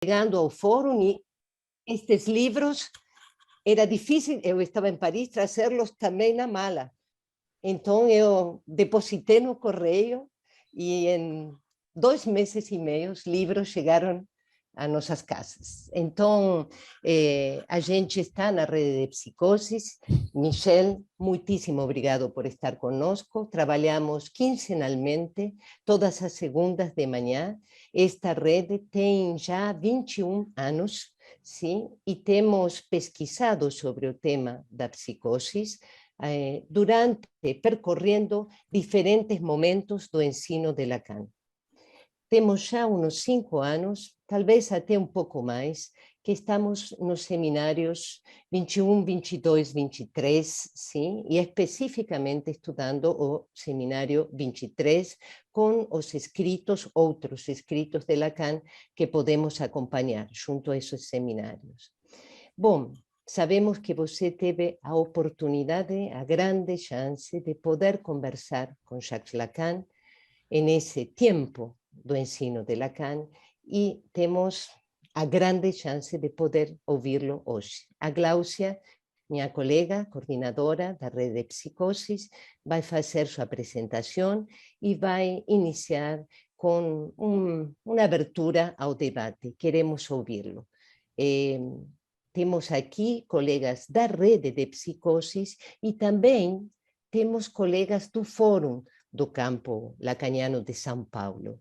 chegando ao fórum e estes livros, era difícil, eu estava em Paris, trazê-los também na mala. Então, eu depositei no correio e em 2 meses e meio os livros chegaram às nossas casas. Então, a gente está na rede de psicoses. Michel, muitíssimo obrigado por estar conosco. Trabalhamos quinzenalmente, todas as segundas de manhã. Esta rede tem já 21 anos, sim, e temos pesquisado sobre o tema da psicose percorrendo diferentes momentos do ensino de Lacan. Temos já uns 5 anos, talvez até um pouco mais, que estamos nos seminários 21, 22, 23, sim, e especificamente estudando o seminário 23, com os escritos, outros escritos de Lacan, que podemos acompanhar junto a esses seminários. Bom, sabemos que você teve a oportunidade, a grande chance de poder conversar com Jacques Lacan nesse tempo do ensino de Lacan e temos a grande chance de poder ouvi-lo hoje. A Gláucia, minha colega, coordenadora da rede de psicoses, vai fazer sua apresentação e vai iniciar com uma abertura ao debate. Queremos ouvi-lo. Temos aqui colegas da rede de psicoses e também temos colegas do Fórum do Campo Lacaniano de São Paulo,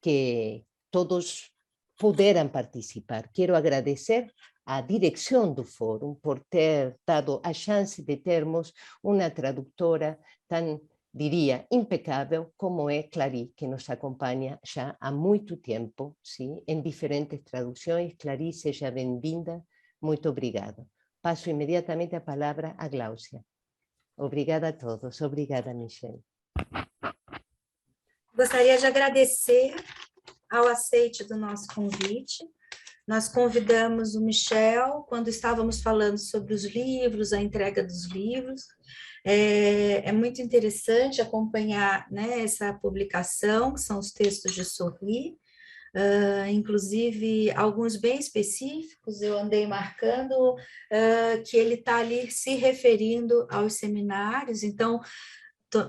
que todos puderam participar. Quero agradecer à direção do Fórum por ter dado a chance de termos uma tradutora tão, diria, impecável como é Clary, que nos acompanha já há muito tempo, sim, em diferentes traduções. Clary, seja bem-vinda. Muito obrigada. Passo imediatamente a palavra a Gláucia. Obrigada a todos. Obrigada, Michel. Gostaria de agradecer ao aceite do nosso convite. Nós convidamos o Michel quando estávamos falando sobre os livros, a entrega dos livros. É muito interessante acompanhar, né, essa publicação, que são os textos de Sorri. Inclusive, alguns bem específicos, eu andei marcando que ele está ali se referindo aos seminários. Então,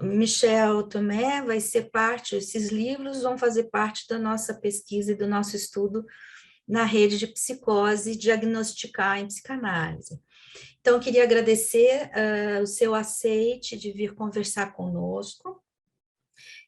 Michel Tomé vai ser parte, esses livros vão fazer parte da nossa pesquisa e do nosso estudo na rede de psicose diagnosticar em psicanálise. Então, queria agradecer o seu aceite de vir conversar conosco.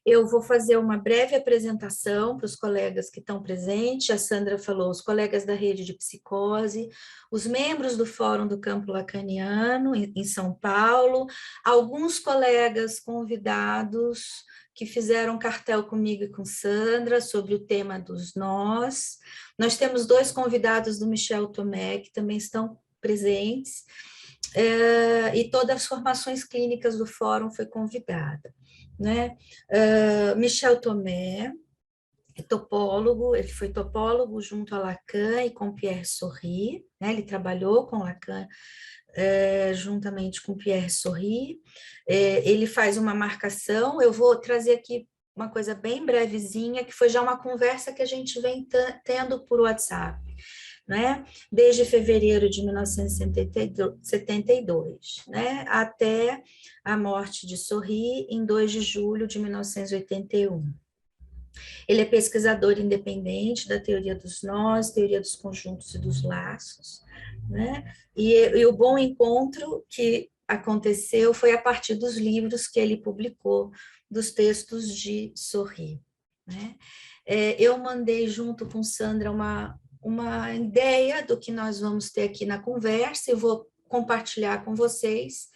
Eu vou fazer uma breve apresentação para os colegas que estão presentes. A Sandra falou, os colegas da rede de psicose, os membros do Fórum do Campo Lacaniano, em São Paulo, alguns colegas convidados que fizeram cartel comigo e com Sandra sobre o tema dos nós. Nós temos 2 convidados do Michel Tomé, que também estão presentes, e todas as formações clínicas do Fórum foi convidada. Né? Michel Tomé é topólogo, ele foi topólogo junto a Lacan e com Pierre Sorry, né? Ele trabalhou com Lacan juntamente com Pierre Sorry. Ele faz uma marcação, eu vou trazer aqui uma coisa bem brevezinha, que foi já uma conversa que a gente vem tendo por WhatsApp, né? Desde fevereiro de 1972, né? Até a morte de Sorry em 2 de julho de 1981. Ele é pesquisador independente da teoria dos nós, teoria dos conjuntos e dos laços, né? E o bom encontro que aconteceu foi a partir dos livros que ele publicou, dos textos de Sorry, né? Eu mandei junto com Sandra uma ideia do que nós vamos ter aqui na conversa, eu vou compartilhar com vocês,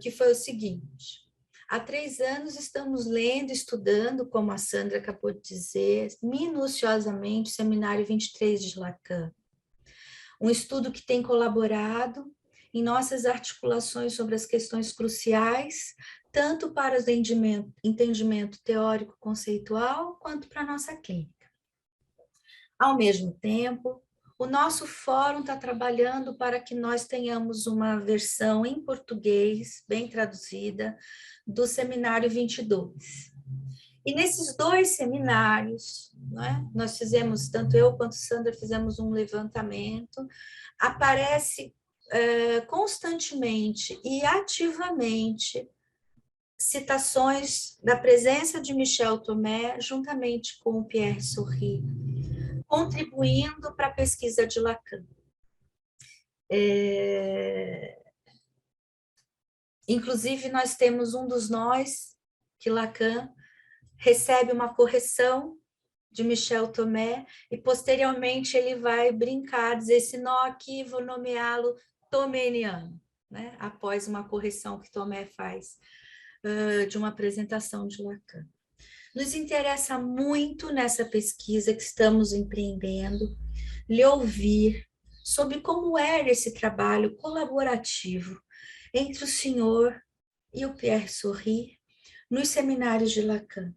que foi o seguinte: há 3 anos estamos lendo, estudando, como a Sandra acabou de dizer, minuciosamente o Seminário 23 de Lacan, um estudo que tem colaborado em nossas articulações sobre as questões cruciais, tanto para o entendimento teórico-conceitual, quanto para a nossa clínica. Ao mesmo tempo, o nosso fórum está trabalhando para que nós tenhamos uma versão em português, bem traduzida, do Seminário 22. E nesses 2 seminários, né, nós fizemos, tanto eu quanto Sandra fizemos um levantamento, aparece constantemente e ativamente citações da presença de Michel Thomé, juntamente com Pierre Sorry, contribuindo para a pesquisa de Lacan. Inclusive, nós temos um dos nós, que Lacan recebe uma correção de Michel Thomé, e posteriormente ele vai brincar, dizer esse nó aqui, vou nomeá-lo Thomeniano, né? Após uma correção que Thomé faz de uma apresentação de Lacan. Nos interessa muito nessa pesquisa que estamos empreendendo, lhe ouvir sobre como era esse trabalho colaborativo entre o senhor e o Pierre Sorry nos seminários de Lacan.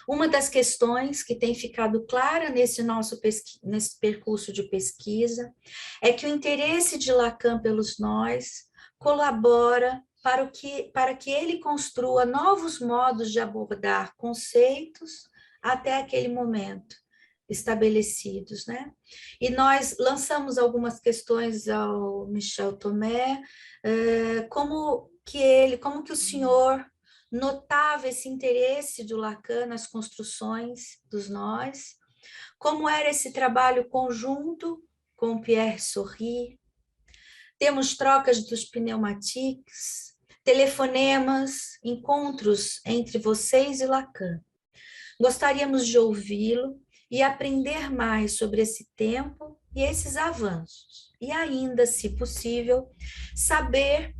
Uma das questões que tem ficado clara nesse percurso de pesquisa é que o interesse de Lacan pelos nós colabora para que ele construa novos modos de abordar conceitos até aquele momento estabelecidos, né? E nós lançamos algumas questões ao Michel Thomé, como que o senhor notava esse interesse do Lacan nas construções dos nós, como era esse trabalho conjunto com Pierre Sorry. Temos trocas dos pneumatiques, telefonemas, encontros entre vocês e Lacan. Gostaríamos de ouvi-lo e aprender mais sobre esse tempo e esses avanços. E ainda, se possível, saber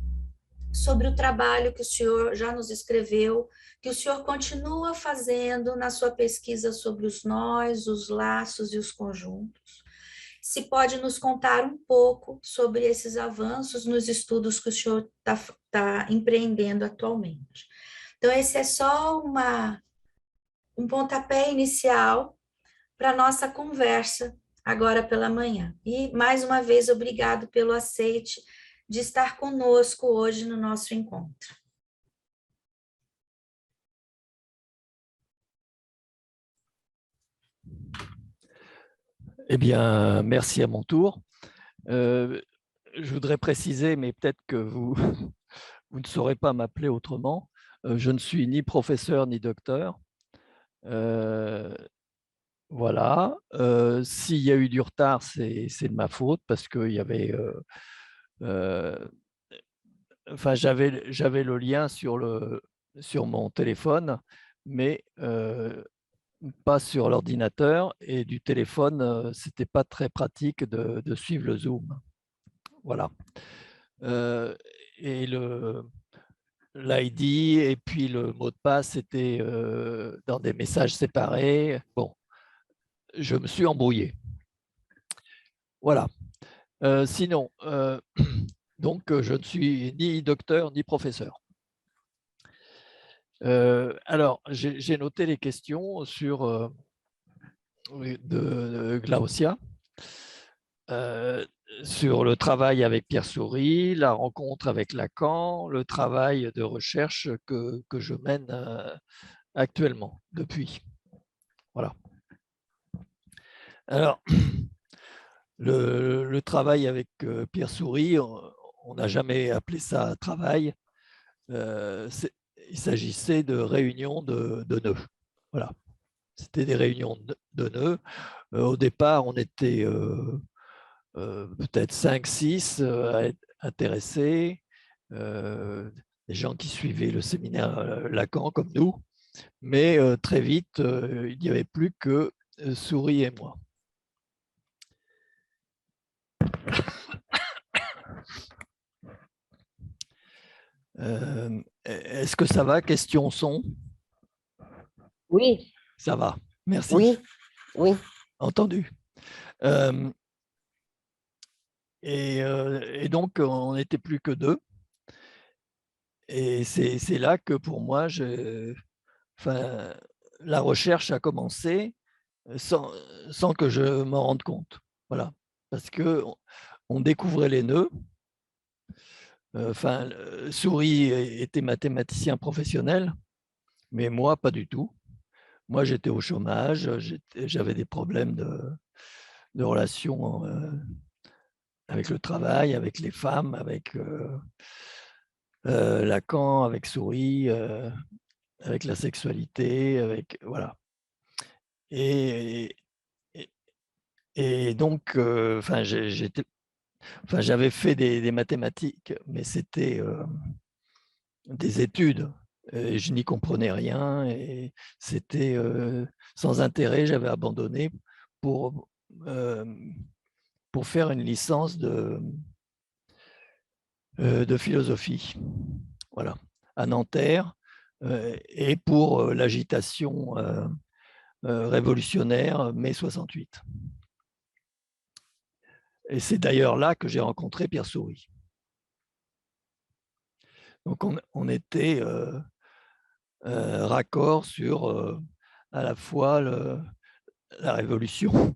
sobre o trabalho que o senhor já nos escreveu, que o senhor continua fazendo na sua pesquisa sobre os nós, os laços e os conjuntos. Se pode nos contar um pouco sobre esses avanços nos estudos que o senhor está empreendendo atualmente. Então, esse é só um pontapé inicial para a nossa conversa agora pela manhã. E, mais uma vez, obrigado pelo aceite de estar conosco hoje no nosso encontro. Eh bien, merci à mon tour. Je voudrais préciser, mais peut-être que vous, vous ne saurez pas m'appeler autrement. Je ne suis ni professeur ni docteur. Voilà. S'il y a eu du retard, c'est de ma faute parce qu'il y avait... enfin, j'avais le lien sur mon téléphone, mais pas sur l'ordinateur, et du téléphone, c'était pas très pratique de suivre le Zoom. Voilà. Et l'ID et puis le mot de passe étaient dans des messages séparés. Bon, je me suis embrouillé. Voilà. Sinon, donc je ne suis ni docteur ni professeur. Alors, j'ai noté les questions de Glaucia, sur le travail avec Pierre Sorry, la rencontre avec Lacan, le travail de recherche que je mène actuellement, depuis. Voilà. Alors, le travail avec Pierre Sorry, on n'a jamais appelé ça travail. Il s'agissait de réunions de nœuds. Voilà. C'était des réunions de nœuds. Au départ, on était peut-être 5-6 à être intéressés, des gens qui suivaient le séminaire Lacan comme nous, mais très vite, il n'y avait plus que Sorry et moi. Est-ce que ça va? Question son? Oui. Ça va, merci. Oui, oui. Entendu. Et donc, on n'était plus que 2. Et c'est là que pour moi, la recherche a commencé sans que je m'en rende compte. Voilà. Parce qu'on découvrait les nœuds. Sorry était mathématicien professionnel. Mais moi, pas du tout. Moi, j'étais au chômage, j'avais des problèmes de relations avec le travail, avec les femmes, avec Lacan, avec Souris, avec la sexualité, avec voilà. Et, et, et donc, j'avais fait des mathématiques, mais c'était des études. Et je n'y comprenais rien et c'était sans intérêt. J'avais abandonné pour, euh, pour faire une licence de philosophie, voilà, à Nanterre, et pour l'agitation révolutionnaire mai 68. Et c'est d'ailleurs là que j'ai rencontré Pierre Souris. Donc on était raccord sur à la fois la révolution,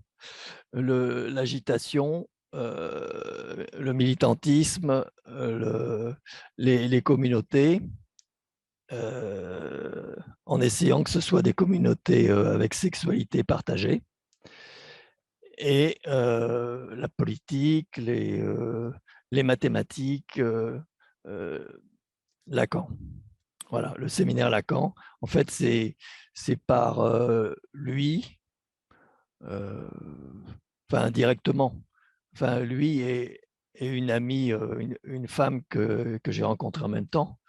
l'agitation, le militantisme, les communautés, en essayant que ce soit des communautés avec sexualité partagée, et la politique, les mathématiques, Lacan. Voilà, le séminaire Lacan. En fait, c'est par lui, enfin directement. Enfin, lui et une amie, une femme que j'ai rencontrée en même temps,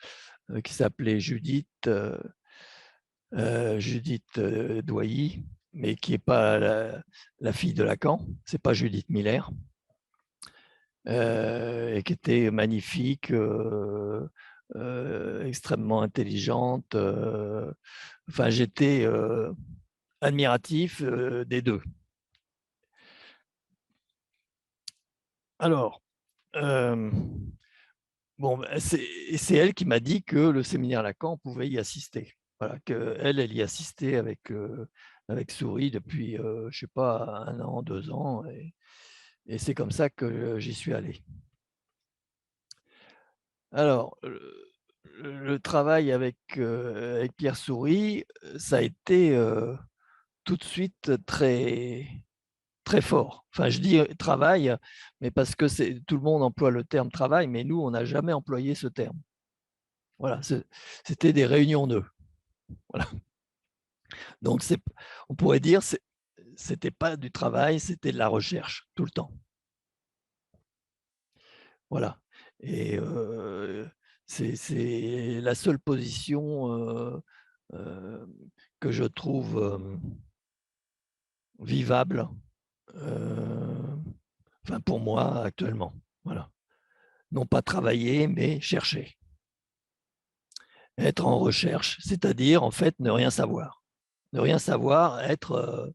qui s'appelait Judith, Douailly, mais qui n'est pas la fille de Lacan, c'est pas Judith Miller, et qui était magnifique, extrêmement intelligente. Enfin, j'étais admiratif des deux. Alors, bon, c'est elle qui m'a dit que le séminaire Lacan pouvait y assister. Voilà, qu'elle y assistait avec Souris depuis, je ne sais pas, 1 an, 2 ans. Et c'est comme ça que j'y suis allé. Alors, le travail avec Pierre Souris, ça a été tout de suite très, très fort. Enfin, je dis travail, mais parce que tout le monde emploie le terme travail, mais nous, on n'a jamais employé ce terme. Voilà, c'était des réunions nœuds. Voilà. Donc, on pourrait dire que c'était pas du travail, c'était de la recherche tout le temps. Voilà. Et c'est la seule position que je trouve vivable, enfin pour moi actuellement. Voilà. Non pas travailler, mais chercher. Être en recherche, c'est-à-dire en fait ne rien savoir. Ne rien savoir, être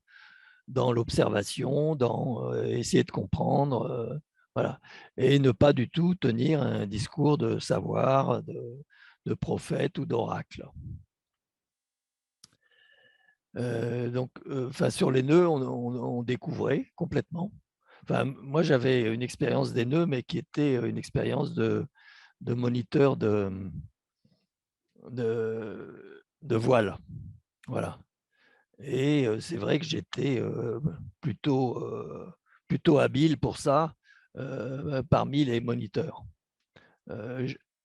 dans l'observation, dans essayer de comprendre, voilà. Et ne pas du tout tenir un discours de savoir, de prophète ou d'oracle. Donc, sur les nœuds, on découvrait complètement. Enfin, moi, j'avais une expérience des nœuds, mais qui était une expérience de moniteur de voile. Voilà. Et c'est vrai que j'étais plutôt habile pour ça parmi les moniteurs.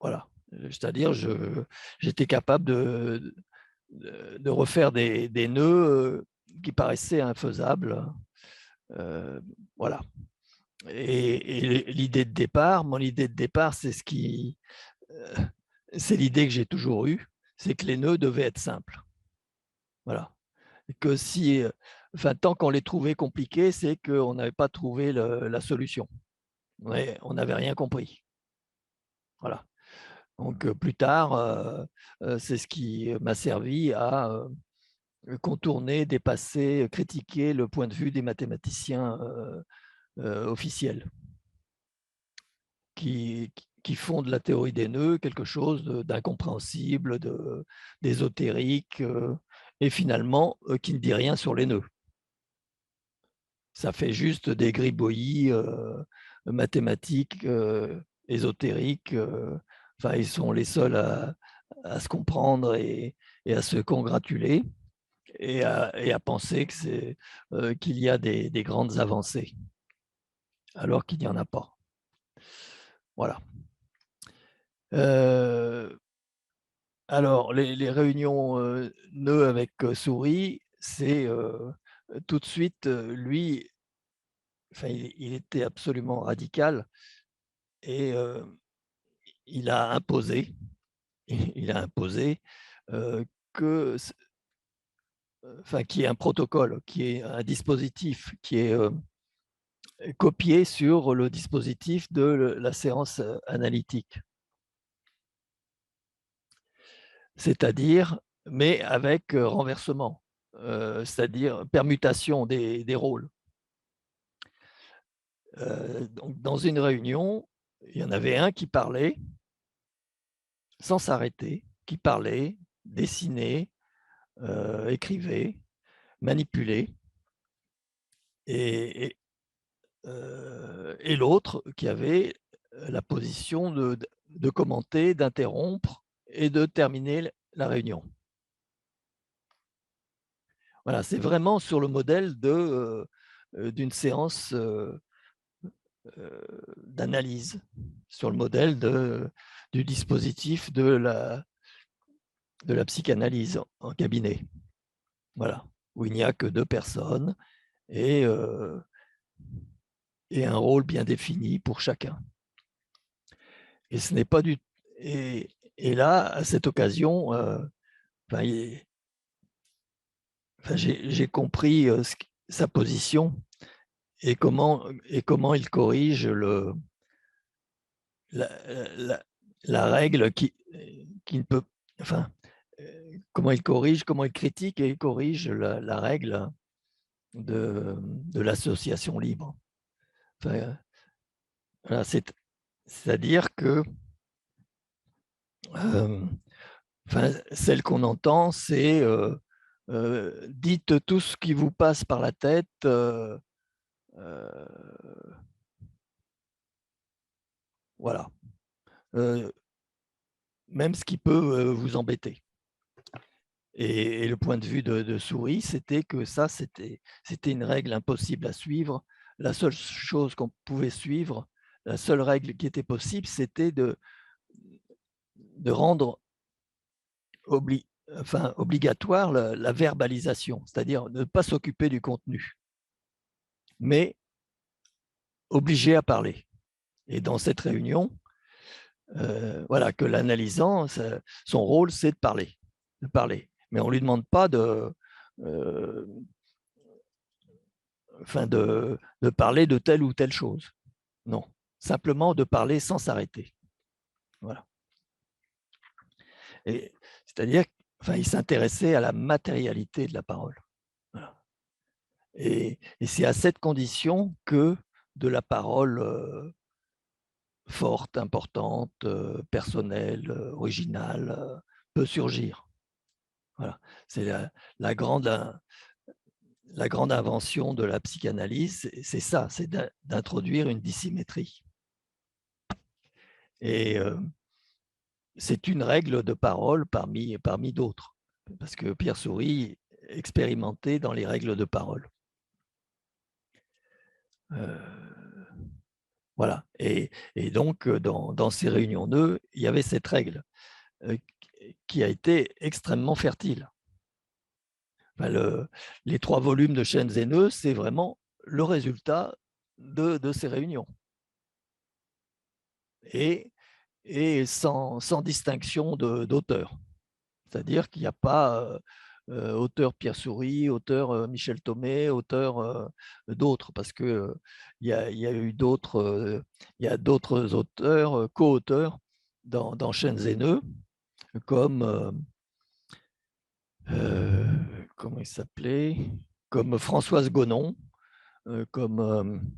Voilà. C'est-à-dire, j'étais capable de refaire des nœuds qui paraissaient infaisables. Voilà. Et l'idée de départ, mon idée de départ, c'est l'idée que j'ai toujours eue, c'est que les nœuds devaient être simples. Voilà. Et que tant qu'on les trouvait compliqués, c'est qu'on n'avait pas trouvé la solution. On n'avait rien compris. Voilà. Donc plus tard, c'est ce qui m'a servi à contourner, dépasser, critiquer le point de vue des mathématiciens officiels qui font de la théorie des nœuds quelque chose d'incompréhensible, d'ésotérique, et finalement qui ne dit rien sur les nœuds. Ça fait juste des gribouillis mathématiques, ésotériques. Enfin, ils sont les seuls à se comprendre et et à se congratuler et à penser qu'il y a des grandes avancées, alors qu'il n'y en a pas. Voilà. Alors, les réunions nœuds avec souris, c'est tout de suite, lui, enfin, il était absolument radical et il a imposé, il a imposé que, enfin, qu'il y ait un protocole, qu'il y ait un dispositif qui est copié sur le dispositif de la séance analytique. C'est-à-dire, mais avec renversement, c'est-à-dire permutation des rôles. Donc, dans une réunion, il y en avait un qui parlait sans s'arrêter, qui parlait, dessinait, écrivait, manipulait, et, et l'autre qui avait la position de commenter, d'interrompre et de terminer la réunion. Voilà, c'est vraiment sur le modèle d'une séance d'analyse, sur le modèle du dispositif de la psychanalyse en cabinet. Voilà, où il n'y a que 2 personnes et un rôle bien défini pour chacun. Et ce n'est pas du et là, à cette occasion, enfin, j'ai compris sa position et comment il corrige la, la règle qui ne peut, enfin, comment il corrige, comment il critique et il corrige la règle de l'association libre. Enfin, voilà, c'est-à-dire que enfin, celle qu'on entend, c'est dites tout ce qui vous passe par la tête, voilà, même ce qui peut vous embêter. Et le point de vue de Souris, c'était que ça, c'était une règle impossible à suivre. La seule chose qu'on pouvait suivre, la seule règle qui était possible, c'était de rendre obligatoire la verbalisation, c'est-à-dire ne pas s'occuper du contenu, mais obligé à parler. Et dans cette réunion, voilà, que l'analysant, son rôle, c'est de parler. Mais on ne lui demande pas de parler de telle ou telle chose. Non, simplement de parler sans s'arrêter. Voilà. C'est-à-dire, enfin, il s'intéressait à la matérialité de la parole. Voilà. Et c'est à cette condition que de la parole forte, importante, personnelle, originale, peut surgir. Voilà. C'est la grande invention de la psychanalyse, c'est ça, c'est d'introduire une dissymétrie. Et c'est une règle de parole parmi d'autres, parce que Pierre Souris expérimentait dans les règles de parole. Voilà. Et donc, dans ces réunions nœuds, il y avait cette règle qui a été extrêmement fertile. Enfin, les 3 volumes de Chaînes et Nœuds, c'est vraiment le résultat de ces réunions. Et sans distinction d'auteur. C'est-à-dire qu'il n'y a pas auteur Pierre Souris, auteur Michel Thomé, auteur d'autres, parce qu'il y a eu d'autres auteurs, co-auteurs dans Chaînes et Nœuds, comme comment il s'appelait, comme Françoise Gonon, comme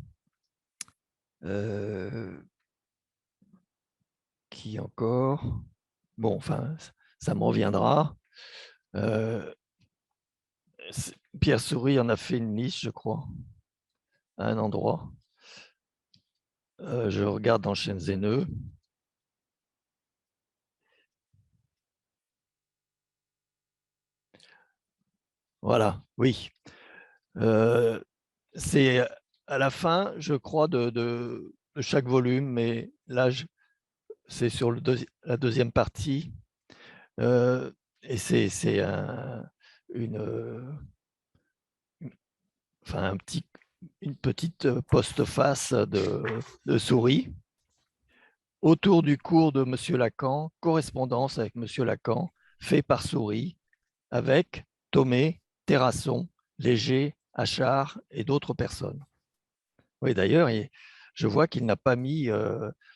qui encore, bon, enfin, ça me reviendra. Pierre Souris en a fait une liste, je crois, à un endroit. Je regarde dans Chaînes et Nœuds. Voilà, oui. C'est à la fin, je crois, de chaque volume, mais là, c'est sur la deuxième partie. Et c'est une, enfin, une petite postface de souris autour du cours de M. Lacan, correspondance avec M. Lacan, fait par souris, avec Thomé, Terrasson, Léger, Achard et d'autres personnes. Oui, d'ailleurs, je vois qu'il n'a pas mis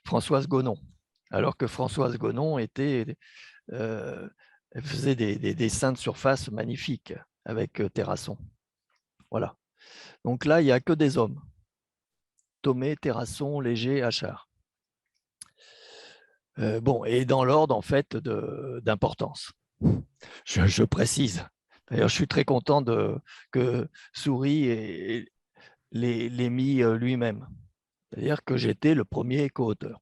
Françoise Gonon, alors que Françoise Gonon faisait des dessins de surface magnifiques avec Terrasson. Voilà. Donc là, il n'y a que des hommes. Thomé, Terrasson, Léger, Achard. Bon, et dans l'ordre, en fait, d'importance. Je précise. D'ailleurs, je suis très content que Souris l'ait mis lui-même. C'est-à-dire que j'étais le premier co-auteur.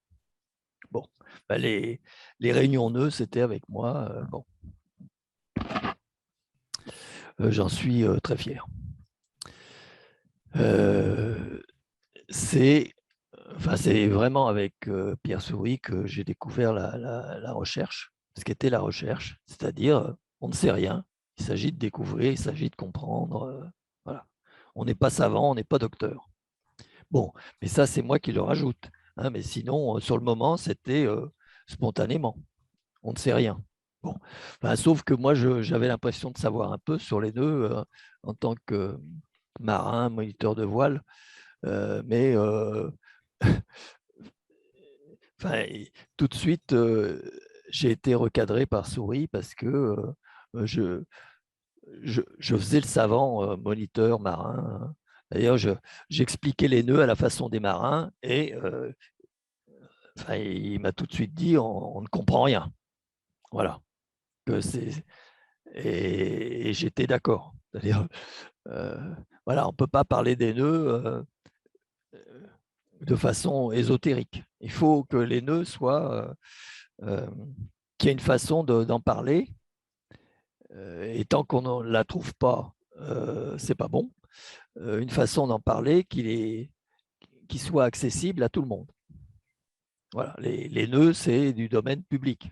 Bon, ben les réunions nœuds, c'était avec moi. Bon, j'en suis très fier. C'est vraiment avec Pierre Souris que j'ai découvert la recherche, ce qu'était la recherche, c'est-à-dire on ne sait rien, il s'agit de découvrir, il s'agit de comprendre. Voilà. On n'est pas savant, on n'est pas docteur. Bon, mais ça, c'est moi qui le rajoute. Hein, mais sinon, sur le moment, c'était spontanément. On ne sait rien. Bon, enfin, sauf que moi, j'avais l'impression de savoir un peu sur les deux en tant que marin, moniteur de voile, mais enfin, tout de suite, j'ai été recadré par Souris parce que je, je faisais le savant moniteur marin. Hein. D'ailleurs, j'expliquais les nœuds à la façon des marins et enfin, il m'a tout de suite dit on ne comprend rien. Voilà. Que et j'étais d'accord. C'est-à-dire, voilà, on ne peut pas parler des nœuds de façon ésotérique. Il faut que les nœuds soient, qu'il y ait une façon d'en parler. Et tant qu'on ne la trouve pas, c'est pas bon. Une façon d'en parler qui soit accessible à tout le monde. Voilà, les nœuds, c'est du domaine public.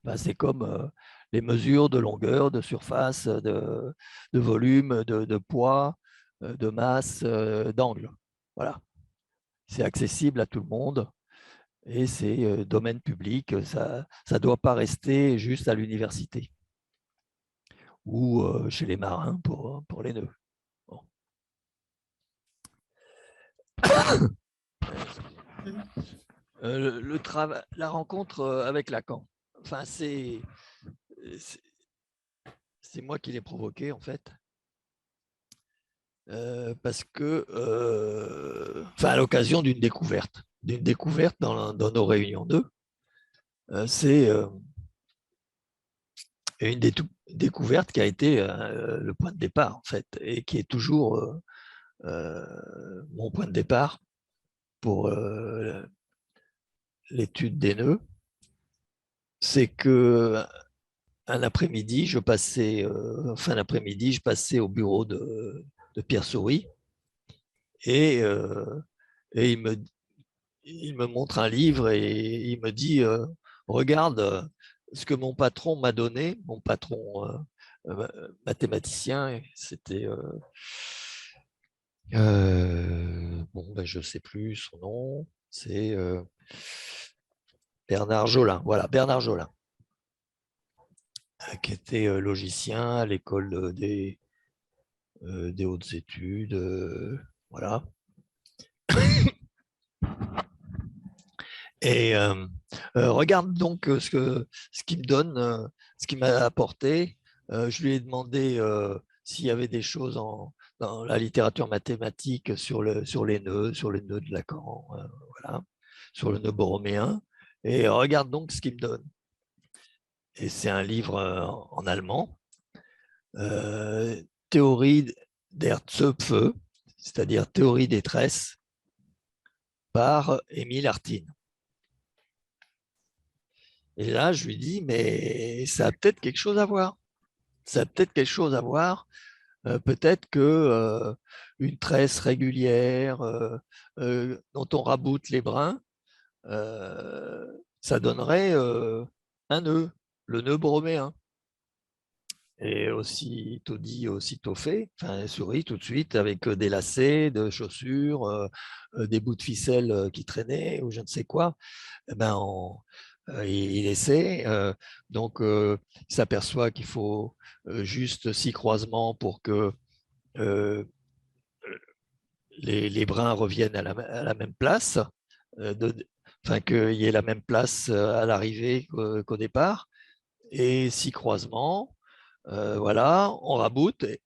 Ben, c'est comme les mesures de longueur, de surface, de volume, de poids, de masse, d'angle. Voilà, c'est accessible à tout le monde et c'est domaine public. Ça ne doit pas rester juste à l'université ou chez les marins pour les nœuds. Bon. La rencontre avec Lacan, enfin, c'est moi qui l'ai provoqué en fait. Parce que, enfin, à l'occasion d'une découverte dans nos réunions d'eux, c'est une découverte qui a été le point de départ en fait et qui est toujours mon point de départ pour l'étude des nœuds. C'est que un après-midi, fin d'après-midi, je passais au bureau de Pierre Souris et il me montre un livre et il me dit regarde ce que mon patron m'a donné, mon patron mathématicien, c'était bon, ben, je ne sais plus son nom, c'est Bernard Jolin, voilà, Bernard Jolin, qui était logicien à l'école des hautes études, voilà. Et regarde donc ce qu'il me donne, ce qu'il m'a apporté. Je lui ai demandé s'il y avait des choses dans la littérature mathématique sur les nœuds de Lacan, voilà, sur le nœud borroméen. Et regarde donc ce qu'il me donne. Et c'est un livre en allemand, Théorie der Zöpfe, c'est-à-dire Théorie des tresses, par Émile Artin. Et là, je lui dis, mais ça a peut-être quelque chose à voir. ça a peut-être quelque chose à voir. Peut-être que une tresse régulière dont on raboute les brins, ça donnerait un nœud, le nœud broméen. Et aussitôt dit, aussitôt fait. Enfin, elle sourit tout de suite avec des lacets de chaussures, des bouts de ficelle qui traînaient ou je ne sais quoi. Eh ben, il essaie. Donc, il s'aperçoit qu'il faut juste 6 croisements pour que les brins reviennent à la même place, enfin qu'il y ait la même place à l'arrivée qu'au départ. Et 6 croisements. Voilà, on raboute et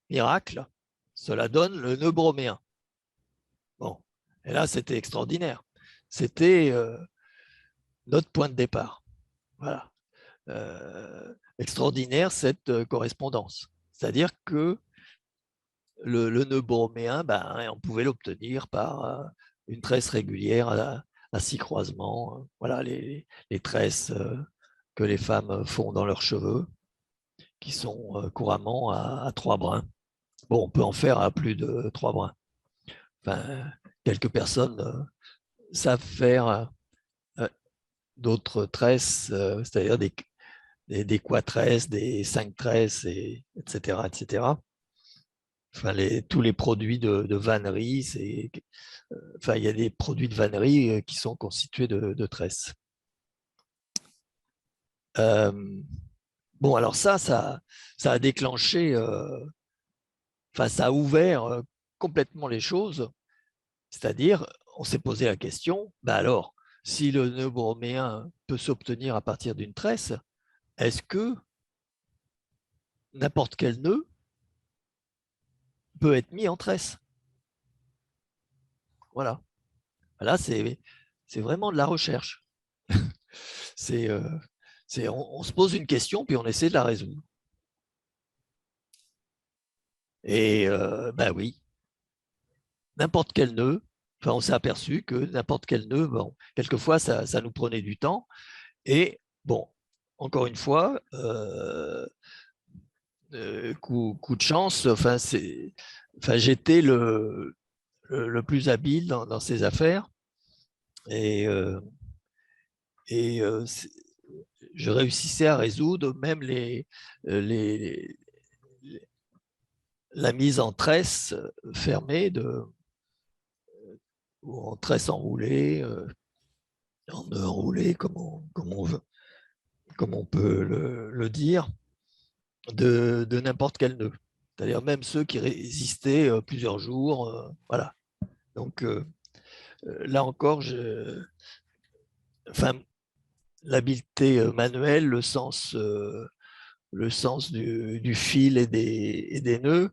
miracle, cela donne le nœud broméen. Bon, et là c'était extraordinaire. C'était notre point de départ. Voilà. Extraordinaire cette correspondance. C'est-à-dire que le nœud broméen, ben, on pouvait l'obtenir par une tresse régulière à 6 croisements. Voilà les tresses que les femmes font dans leurs cheveux, qui sont couramment à 3 brins. Bon, on peut en faire à plus de 3 brins. Enfin, quelques personnes savent faire d'autres tresses, c'est-à-dire des quatresses, des 5 tresses, etc., etc. Enfin, tous les produits de vannerie, enfin, il y a des produits de vannerie qui sont constitués de tresses. Bon, alors ça a déclenché, enfin, ça a ouvert complètement les choses. C'est-à-dire, on s'est posé la question, ben alors, si le nœud broméen peut s'obtenir à partir d'une tresse, est-ce que n'importe quel nœud peut être mis en tresse? Voilà. Là, c'est vraiment de la recherche. On se pose une question, puis on essaie de la résoudre. Et ben oui, n'importe quel nœud, enfin, on s'est aperçu que n'importe quel nœud, bon, quelquefois, ça nous prenait du temps. Et bon, encore une fois, coup de chance, enfin, j'étais le plus habile dans ces affaires. Et je réussissais à résoudre même la mise en tresse fermée ou en tresse enroulée, en nœud enroulé, comme on veut, comme on peut le dire, de n'importe quel nœud. C'est-à-dire même ceux qui résistaient plusieurs jours. Voilà. Donc là encore, enfin, l'habileté manuelle, le sens du fil et des nœuds,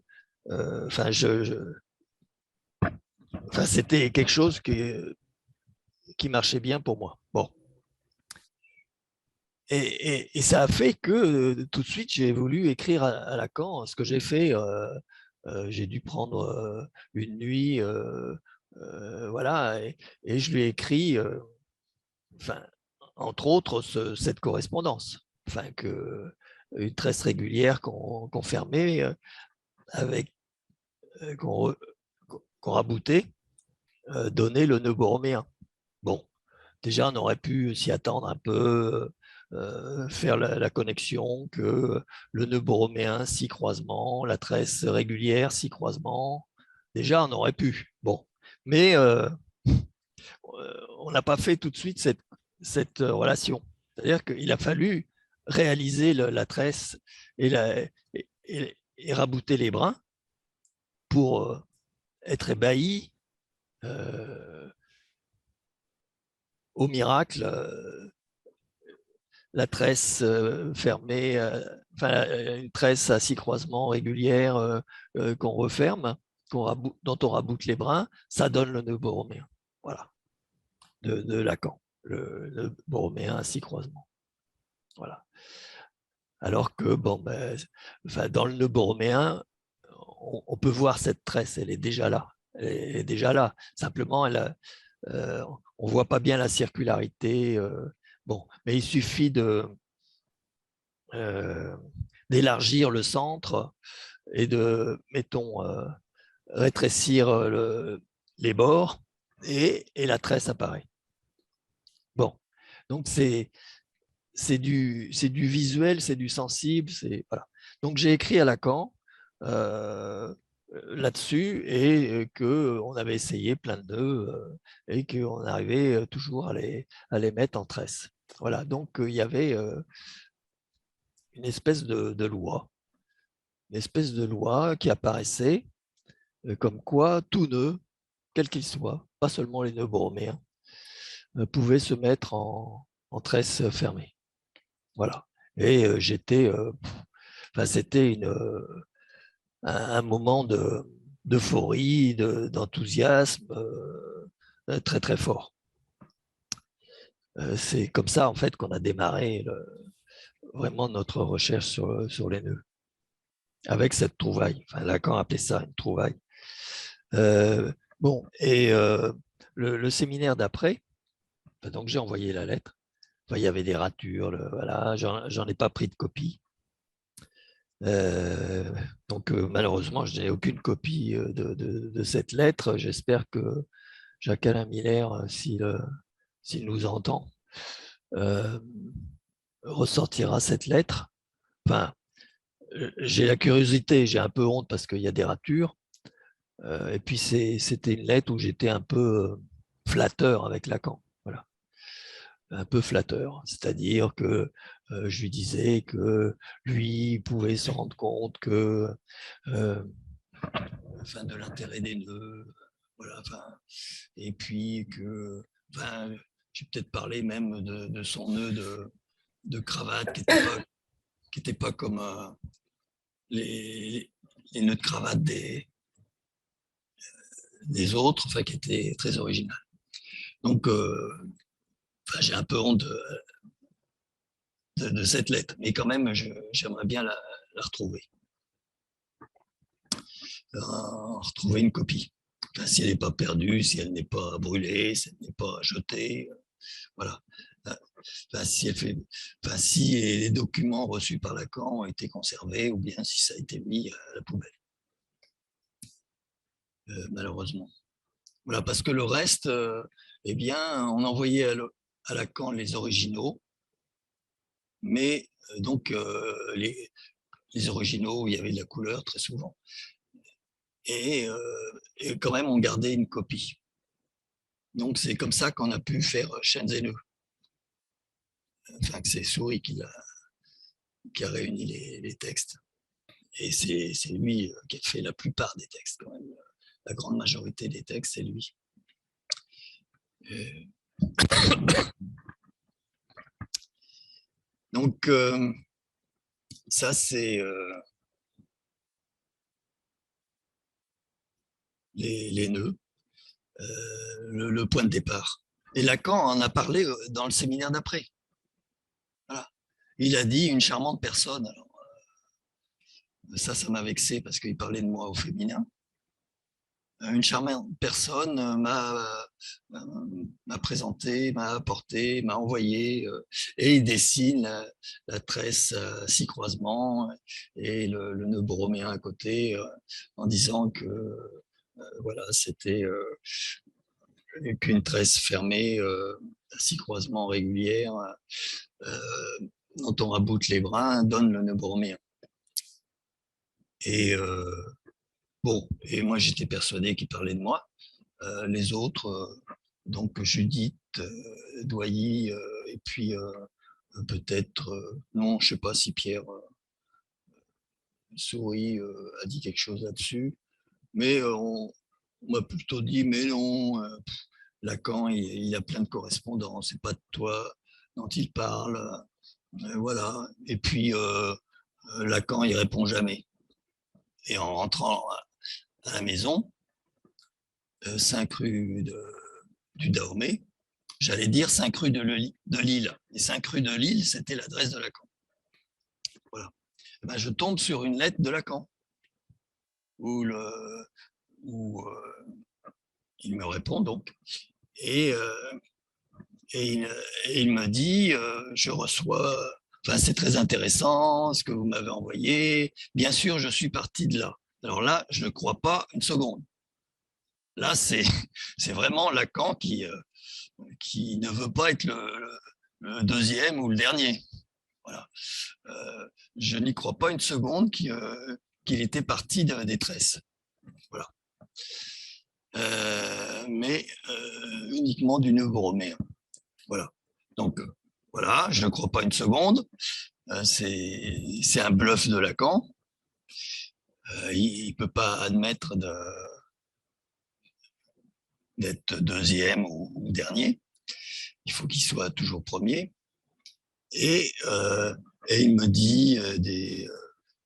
enfin, enfin, c'était quelque chose qui marchait bien pour moi. Bon. Et ça a fait que tout de suite, j'ai voulu écrire à Lacan. Ce que j'ai fait, j'ai dû prendre une nuit, voilà, et je lui ai écrit, enfin, entre autres, cette correspondance, enfin, une tresse régulière qu'on fermait avec qu'on raboutait, donnait le nœud broméen. Bon, déjà, on aurait pu s'y attendre un peu, faire la connexion que le nœud broméen, 6 croisements, la tresse régulière, 6 croisements. Déjà, on aurait pu. Bon, mais on n'a pas fait tout de suite cette relation. C'est-à-dire qu'il a fallu réaliser la tresse et rabouter les brins pour être ébahi au miracle, la tresse fermée, enfin, une tresse à 6 croisements régulière qu'on referme, dont on raboute les brins, ça donne le nœud broméen. Voilà, de Lacan, le nœud broméen à 6 croisements. Voilà. Alors que, bon, ben, enfin, dans le nœud broméen, on peut voir cette tresse, elle est déjà là. Elle est déjà là. Simplement, on ne voit pas bien la circularité. Bon, mais il suffit d'élargir le centre et de, mettons, rétrécir les bords et la tresse apparaît. Bon, donc c'est du visuel, c'est du sensible, voilà. Donc j'ai écrit à Lacan là-dessus et qu'on avait essayé plein de nœuds et qu'on arrivait toujours à les mettre en tresse. Voilà, donc il y avait une espèce de loi, qui apparaissait comme quoi tout nœud, quel qu'il soit, pas seulement les nœuds borroméens, pouvait se mettre en tresse fermée. Voilà. Et j'étais, c'était un moment d'euphorie, d'enthousiasme très très fort. C'est comme ça en fait qu'on a démarré vraiment notre recherche sur les nœuds, avec cette trouvaille. Enfin, Lacan appelait ça une trouvaille. Bon, et le séminaire d'après, donc j'ai envoyé la lettre. Enfin, il y avait des ratures, voilà, j'en ai pas pris de copie. Donc malheureusement, je n'ai aucune copie de cette lettre. J'espère que Jacques-Alain Miller, s'il nous entend, ressortira cette lettre. Enfin, j'ai la curiosité, j'ai un peu honte parce qu'il y a des ratures. Et puis c'était une lettre où j'étais un peu flatteur avec Lacan. Voilà. Un peu flatteur, c'est-à-dire que je lui disais que lui pouvait se rendre compte que de l'intérêt des nœuds, voilà, et puis que j'ai peut-être parlé même de son nœud de cravate qui n'était pas comme les nœuds de cravate des autres, qui était très original. Donc j'ai un peu honte de cette lettre, mais quand même, j'aimerais bien la retrouver. Retrouver une copie. Enfin, si elle n'est pas perdue, si elle n'est pas brûlée, si elle n'est pas jetée, voilà. Enfin, si les documents reçus par Lacan ont été conservés ou bien si ça a été mis à la poubelle. Malheureusement. Voilà, parce que le reste, eh bien, on envoyait à Lacan les originaux, mais donc les originaux où il y avait de la couleur très souvent. Et quand même, on gardait une copie. Donc, c'est comme ça qu'on a pu faire Chaînes et nœuds. Enfin, c'est Souris qui a réuni les textes. Et c'est lui qui a fait la plupart des textes, quand même. La grande majorité des textes, c'est lui. Donc, ça, c'est les nœuds, le point de départ. Et Lacan en a parlé dans le séminaire d'après. Voilà. Il a dit une charmante personne. Alors, ça m'a vexé parce qu'il parlait de moi au féminin. Une charmante personne m'a présenté, m'a apporté, m'a envoyé, et il dessine la tresse à 6 croisements et le nœud borroméen à côté, en disant que voilà, c'était qu'une tresse fermée à 6 croisements régulières dont on raboute les brins donne le nœud borroméen. Et bon, et moi j'étais persuadé qu'il parlait de moi. Les autres, donc Judith, Doilly, et puis peut-être, non, je ne sais pas si Pierre Souris a dit quelque chose là-dessus, mais on m'a plutôt dit, mais non, Lacan, il a plein de correspondances, c'est pas de toi dont il parle, voilà. Et puis Lacan, il répond jamais. Et en rentrant à la maison, 5 rue du Dahomey, j'allais dire 5 rue de Lille. Et 5 rue de Lille, c'était l'adresse de Lacan. Voilà. Et ben, je tombe sur une lettre de Lacan où il me répond donc. Et il me dit, je reçois enfin, c'est très intéressant ce que vous m'avez envoyé. Bien sûr, je suis parti de là. Alors là, je ne crois pas une seconde. Là, c'est vraiment Lacan qui ne veut pas être le deuxième ou le dernier. Voilà. Je n'y crois pas une seconde qu'il était parti de la détresse. Voilà. Mais uniquement du neuroméen. Voilà. Donc, voilà, je ne crois pas une seconde. C'est un bluff de Lacan. Il ne peut pas admettre d'être deuxième ou dernier. Il faut qu'il soit toujours premier. Et il me dit des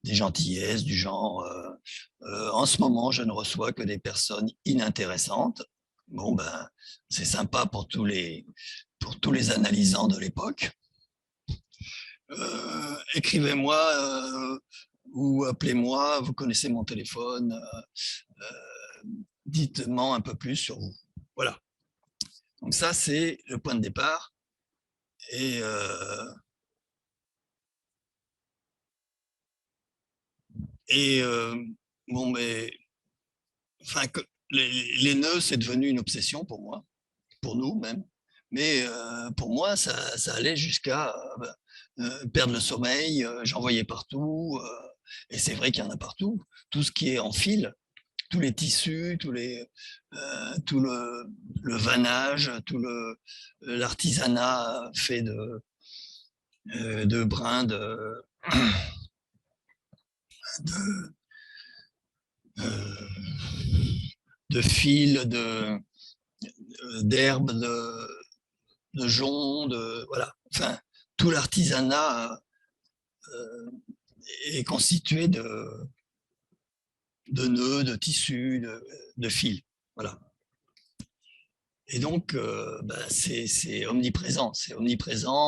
gentillesses du genre en ce moment, je ne reçois que des personnes inintéressantes. Bon, ben, c'est sympa pour tous les analysants de l'époque. Écrivez-moi ou appelez-moi, vous connaissez mon téléphone, dites-moi un peu plus sur vous. Voilà. Donc ça, c'est le point de départ. Et bon, mais enfin, les nœuds, c'est devenu une obsession pour moi, pour nous même. Mais pour moi, ça allait jusqu'à perdre le sommeil. J'en voyais partout. Et c'est vrai qu'il y en a partout. Tout ce qui est en fil, tous les tissus, tout le vannage, tout l'artisanat fait de brins de fils, d'herbes, de joncs, voilà. Enfin, tout l'artisanat est constitué de nœuds, de tissus, de fils. Voilà. Et donc, c'est omniprésent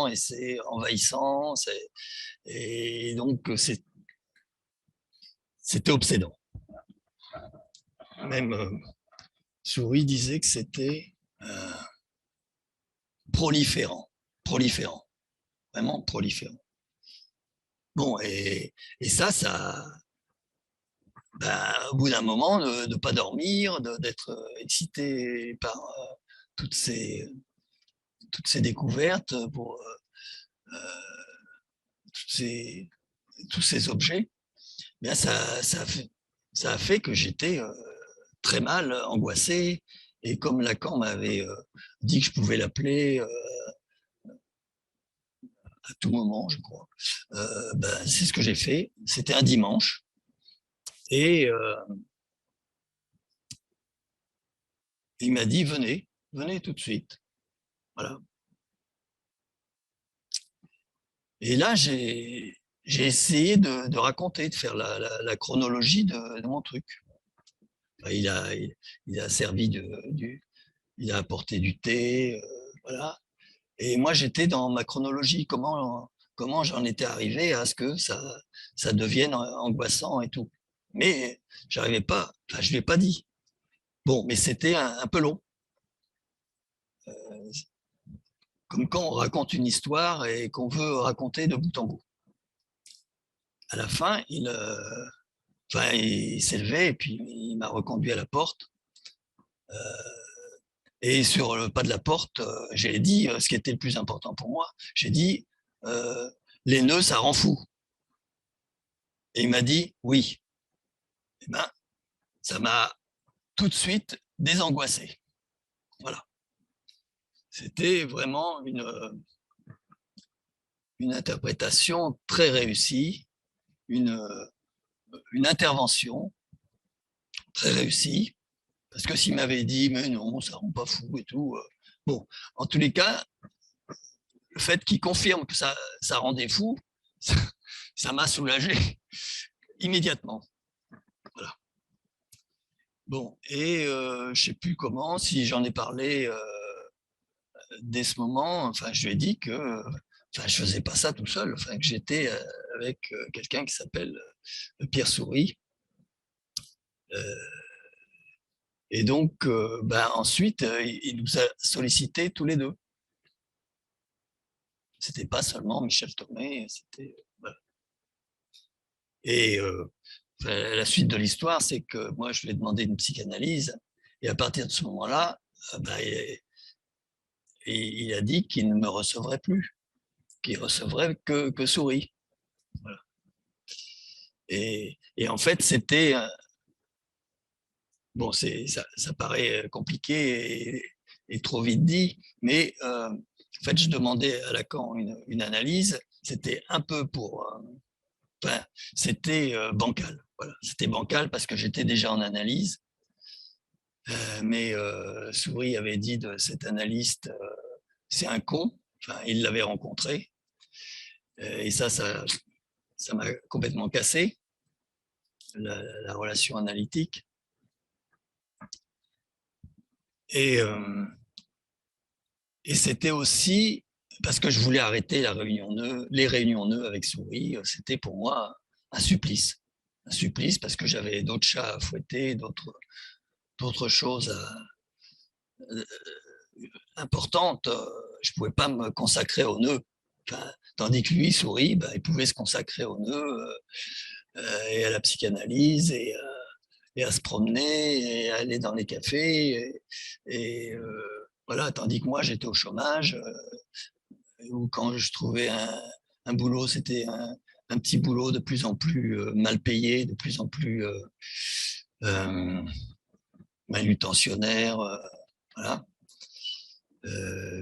et c'est envahissant. Et donc, c'était obsédant. Même Souris disait que c'était proliférant, vraiment proliférant. Bon, et ça, au bout d'un moment, de ne pas dormir, d'être excité par toutes ces découvertes, pour tous ces objets, bien ça a fait que j'étais très mal, angoissé. Et comme Lacan m'avait dit que je pouvais l'appeler à tout moment, je crois, c'est ce que j'ai fait. C'était un dimanche. Et il m'a dit, venez tout de suite. Voilà. Et là, j'ai essayé de raconter, de faire la chronologie de mon truc. Il a servi il a apporté du thé, voilà. Et moi, j'étais dans ma chronologie, comment j'en étais arrivé à ce que ça devienne angoissant et tout. Mais j'arrivais pas, enfin, je ne l'ai pas dit. Bon, mais c'était un peu long. Comme quand on raconte une histoire et qu'on veut raconter de bout en bout. À la fin, il s'est levé et puis il m'a reconduit à la porte. Et sur le pas de la porte, j'ai dit ce qui était le plus important pour moi. J'ai dit les nœuds, ça rend fou. Et il m'a dit oui. Eh ben, ça m'a tout de suite désangoissé. Voilà. C'était vraiment une interprétation très réussie, une intervention très réussie. Parce que s'il m'avait dit, mais non, ça rend pas fou et tout. Bon, en tous les cas, le fait qu'il confirme que ça rendait fou, ça m'a soulagé immédiatement. Voilà. Bon, et je ne sais plus comment, si j'en ai parlé dès ce moment, enfin, je lui ai dit que je ne faisais pas ça tout seul, enfin, que j'étais avec quelqu'un qui s'appelle Pierre Souris. Et donc, ensuite, il nous a sollicités tous les deux. C'était pas seulement Michel Thomé, c'était voilà. Et la suite de l'histoire, c'est que moi, je lui ai demandé une psychanalyse, et à partir de ce moment-là, il a dit qu'il ne me recevrait plus, qu'il recevrait que Souris. Voilà. Et en fait, c'était bon, ça paraît compliqué et trop vite dit, mais en fait, je demandais à Lacan une analyse. C'était un peu pour, enfin, c'était bancal. Voilà, c'était bancal parce que j'étais déjà en analyse. Mais Souris avait dit de cet analyste, c'est un con. Enfin, il l'avait rencontré. Et ça m'a complètement cassé, la relation analytique. Et c'était aussi parce que je voulais arrêter les réunions nœuds avec Souris. C'était pour moi un supplice. Un supplice parce que j'avais d'autres chats à fouetter, d'autres choses importantes. Je ne pouvais pas me consacrer aux nœuds. Enfin, tandis que lui, Souris, il pouvait se consacrer aux nœuds et à la psychanalyse et à se promener et à aller dans les cafés. Et voilà, tandis que moi, j'étais au chômage, ou quand je trouvais un boulot, c'était un petit boulot de plus en plus mal payé, de plus en plus manutentionnaire. Voilà.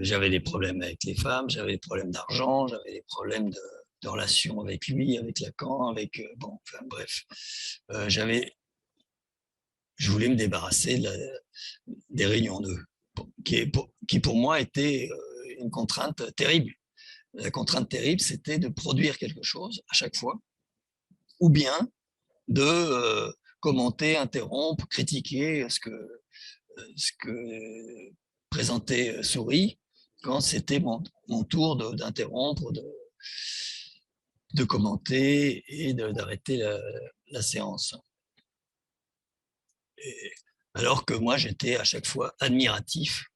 J'avais des problèmes avec les femmes, j'avais des problèmes d'argent, j'avais des problèmes de relations avec lui, avec Lacan, avec bon, enfin bref, je voulais me débarrasser des réunions nœuds, qui pour moi était une contrainte terrible. La contrainte terrible, c'était de produire quelque chose à chaque fois, ou bien de commenter, interrompre, critiquer ce que présentait Souris quand c'était mon tour d'interrompre, de commenter et d'arrêter la séance. Alors que moi, j'étais à chaque fois admiratif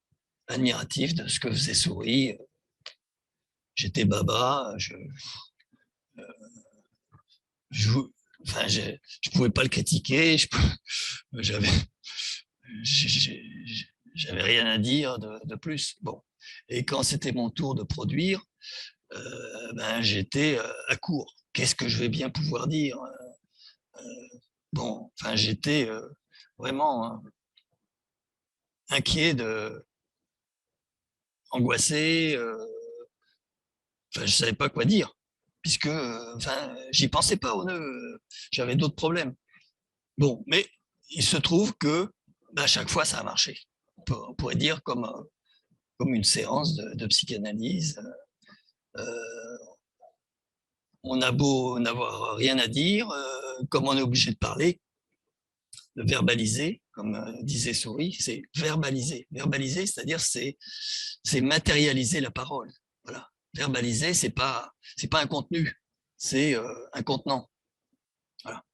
de ce que faisait Souris. J'étais baba, je pouvais pas le critiquer, j'avais rien à dire de plus. Bon, et quand c'était mon tour de produire, j'étais à court. Qu'est-ce que je vais bien pouvoir dire? Bon, enfin, j'étais vraiment inquiet, angoissé. Je savais pas quoi dire, puisque j'y pensais pas au nœud. J'avais d'autres problèmes. Bon, mais il se trouve que à chaque fois, ça a marché. On pourrait dire comme une séance de psychanalyse. On a beau n'avoir rien à dire, comme on est obligé de parler, de verbaliser, comme disait Souris, c'est verbaliser. Verbaliser, c'est-à-dire c'est matérialiser la parole. Voilà. Verbaliser, c'est pas un contenu, c'est un contenant. Voilà.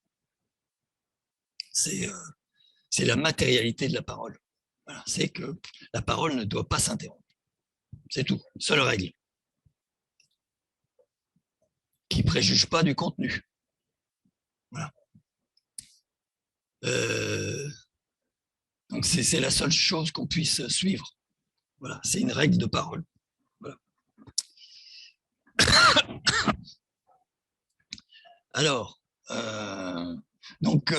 C'est la matérialité de la parole. Voilà. C'est que la parole ne doit pas s'interrompre. C'est tout. Seule règle. Qui ne préjuge pas du contenu. Voilà. Donc c'est la seule chose qu'on puisse suivre. Voilà, c'est une règle de parole. Voilà. Alors, donc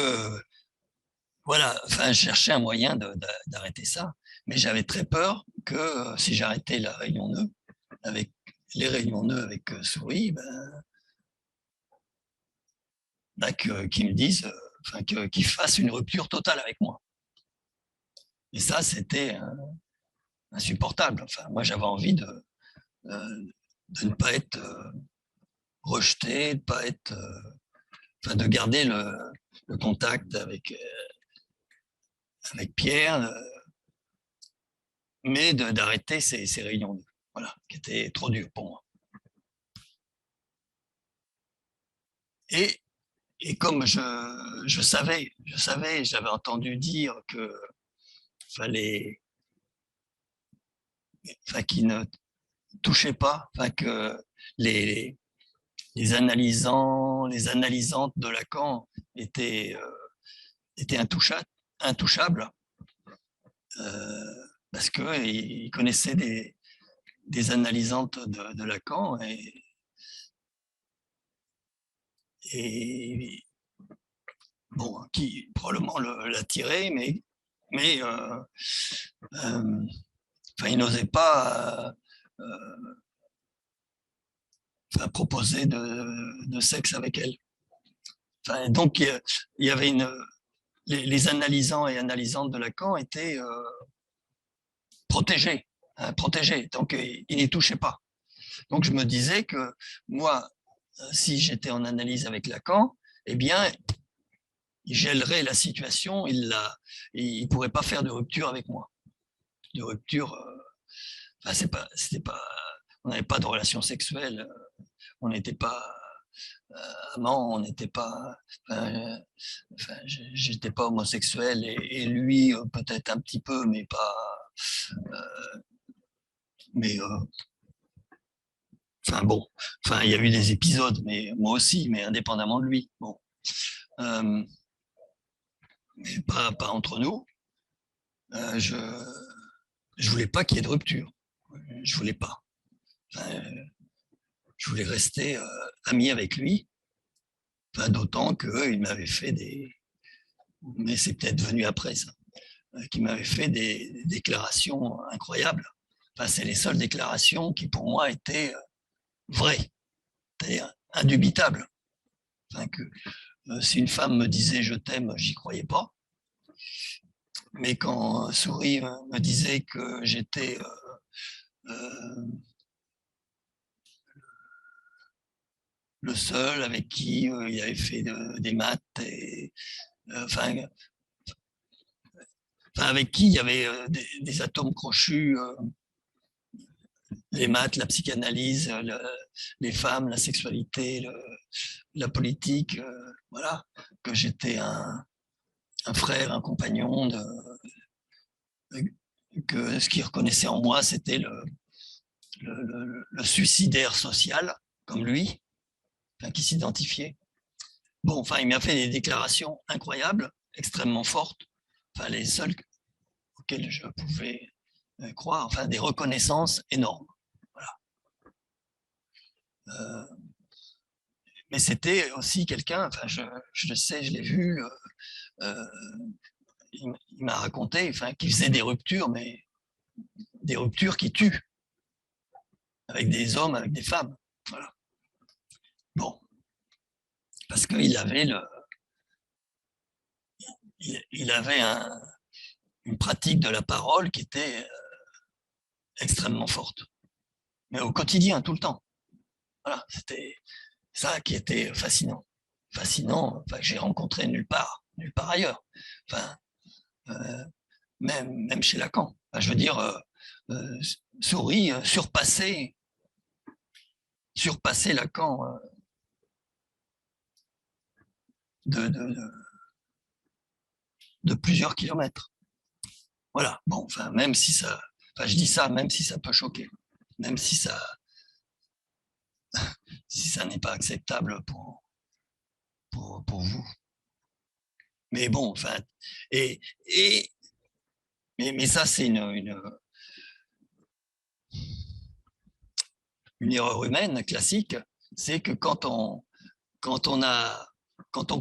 voilà, enfin, je cherchais un moyen d'arrêter ça, mais j'avais très peur que si j'arrêtais la réunion nœud, les réunions nœud avec Souris, qu'ils me disent, qu'ils fassent une rupture totale avec moi. Et ça, c'était insupportable. Enfin, moi, j'avais envie de ne pas être rejeté, de pas être, de garder le contact avec Pierre, mais d'arrêter ces réunions, voilà, qui étaient trop dures pour moi. Et comme je savais, j'avais entendu dire que fallait, qu'il touchait pas, enfin que les analysantes de Lacan étaient intouchables, parce qu'ils connaissaient des analysantes de Lacan et bon, qui probablement l'attiraient, mais ils n'osaient pas proposer de sexe avec elle. Enfin, donc, il y avait les analysants et analysantes de Lacan étaient protégés, donc ils n'y touchaient pas. Donc, je me disais que moi, si j'étais en analyse avec Lacan, eh bien, il gèlerait la situation, il ne pourrait pas faire de rupture avec moi. De rupture, c'était pas, on n'avait pas de relation sexuelle, on n'était pas amant, on n'était pas, j'étais pas homosexuel et lui peut-être un petit peu, mais pas, mais bon, il y a eu des épisodes, mais moi aussi, mais indépendamment de lui, bon, mais pas entre nous. Je voulais pas qu'il y ait de rupture, je voulais pas. Je voulais rester ami avec lui, d'autant qu'il m'avait fait mais c'est peut-être venu après ça, qu'il m'avait fait des déclarations incroyables. C'est les seules déclarations qui pour moi étaient vraies, c'est-à-dire indubitables. Si une femme me disait je t'aime, j'y croyais pas. Mais quand Souris me disait que j'étais le seul avec qui il avait fait des maths et avec qui il y avait des atomes crochus, les maths, la psychanalyse, les femmes, la sexualité, la politique, voilà, que j'étais un frère, un compagnon, que ce qu'il reconnaissait en moi, c'était le suicidaire social, comme lui, qui s'identifiait. Bon, il m'a fait des déclarations incroyables, extrêmement fortes, les seules auxquelles je pouvais croire, des reconnaissances énormes. Voilà. Mais c'était aussi quelqu'un, je le sais, je l'ai vu, il m'a raconté qu'il faisait des ruptures, mais des ruptures qui tuent, avec des hommes, avec des femmes. Voilà. Bon, parce qu'il avait une pratique de la parole qui était extrêmement forte, mais au quotidien, tout le temps. Voilà, c'était ça qui était fascinant, que j'ai rencontré nulle part ailleurs. Même chez Lacan. Je veux dire, Souris surpassait Lacan de plusieurs kilomètres. Voilà. Bon, même si ça, je dis ça, même si ça peut choquer, même si ça n'est pas acceptable pour vous. Mais bon, mais ça c'est une erreur humaine classique, c'est que quand on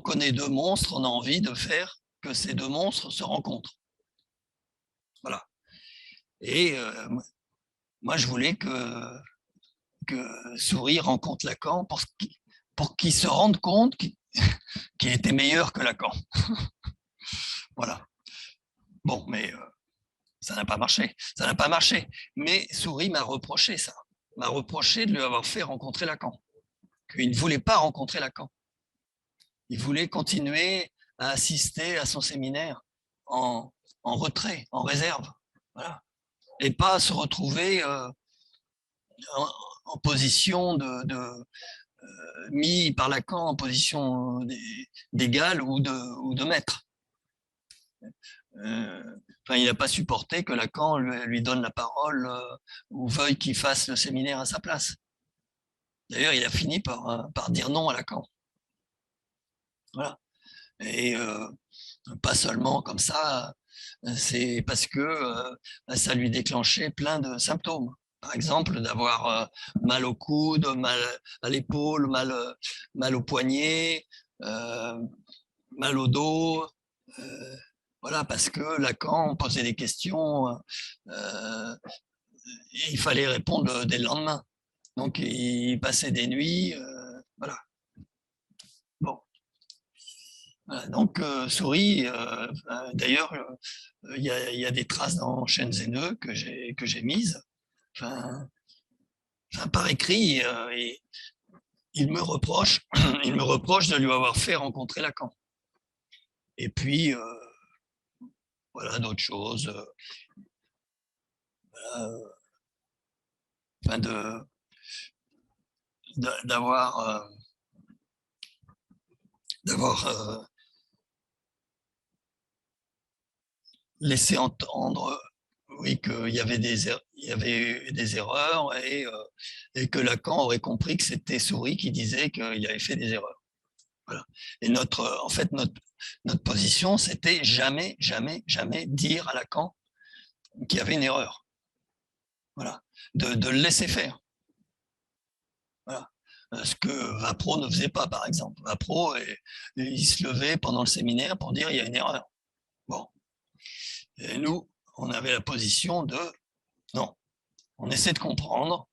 connaît deux monstres, on a envie de faire que ces deux monstres se rencontrent. Voilà. Et moi, je voulais que Souris rencontre Lacan pour qu'il se rende compte qu'il était meilleur que Lacan. Voilà. Bon, mais ça n'a pas marché. Mais Souris m'a reproché ça. M'a reproché de lui avoir fait rencontrer Lacan. Qu'il ne voulait pas rencontrer Lacan. Il voulait continuer à assister à son séminaire en retrait, en réserve. Voilà. Et pas se retrouver en position mis par Lacan en position d'égal ou de maître. il n'a pas supporté que Lacan lui donne la parole ou veuille qu'il fasse le séminaire à sa place. D'ailleurs, il a fini par dire non à Lacan. Voilà. Et pas seulement comme ça, c'est parce que ça lui déclenchait plein de symptômes. Par exemple, d'avoir mal au coude, mal à l'épaule, mal au poignet, mal au dos. Voilà, parce que Lacan posait des questions, et il fallait répondre dès le lendemain. Donc, il passait des nuits. Voilà. Bon. Voilà, donc, Souris, d'ailleurs, il y a des traces dans Shenzhen que j'ai mises. Enfin, par écrit, et il me reproche de lui avoir fait rencontrer Lacan. Et puis, voilà, d'autres choses. Enfin, d'avoir laissé entendre, oui, qu'il y avait eu des erreurs et que Lacan aurait compris que c'était Souris qui disait qu'il avait fait des erreurs. Voilà. Et en fait, notre position, c'était jamais, jamais, jamais dire à Lacan qu'il y avait une erreur. Voilà. De le laisser faire. Voilà. Ce que Vapro ne faisait pas, par exemple. Vapro, il se levait pendant le séminaire pour dire il y a une erreur. Bon. Et nous, on avait la position de non, on essaie de comprendre.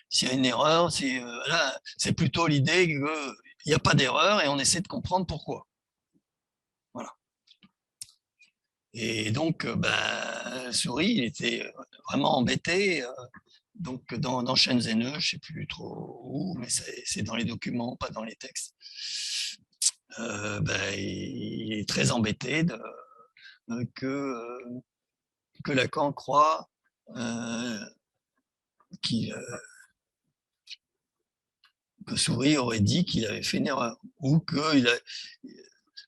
S'il y a une erreur, là, c'est plutôt l'idée qu'il n'y a pas d'erreur et on essaie de comprendre pourquoi. Voilà. Et donc, Souris, il était vraiment embêté. Donc, dans Shenzhen, je ne sais plus trop où, mais c'est dans les documents, pas dans les textes. Il est très embêté que Lacan croit que Souris aurait dit qu'il avait fait une erreur, ou que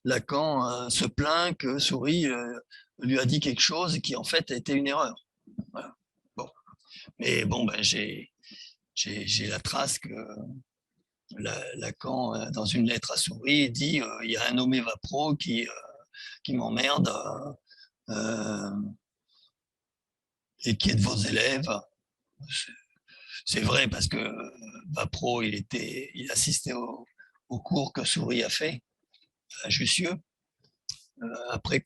Lacan se plaint que Souris lui a dit quelque chose qui en fait a été une erreur. Voilà. Bon. Mais bon, j'ai la trace que Lacan, dans une lettre à Souris, dit il y a un nommé Vapro qui m'emmerde et qui est de vos élèves. C'est vrai parce que Vapro, il assistait au cours que Souris a fait à Jussieu. Après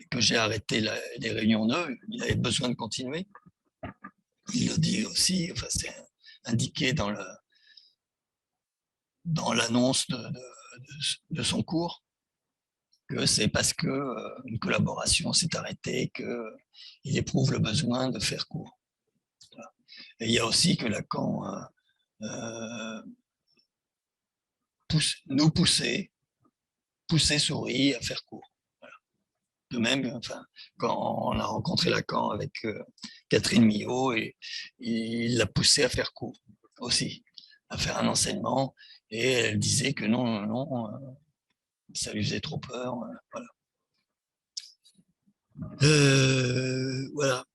que j'ai arrêté les réunions neuves, il avait besoin de continuer. Il le dit aussi, enfin, c'est indiqué dans l'annonce de son cours, que c'est parce qu'une collaboration s'est arrêtée qu'il éprouve le besoin de faire cours. Voilà. Et il y a aussi que Lacan nous poussait Souris à faire cours. Voilà. De même, enfin, quand on a rencontré Lacan avec Catherine Millot, il l'a poussé à faire cours aussi, à faire un enseignement, et elle disait que non, ça lui faisait trop peur. Voilà. Voilà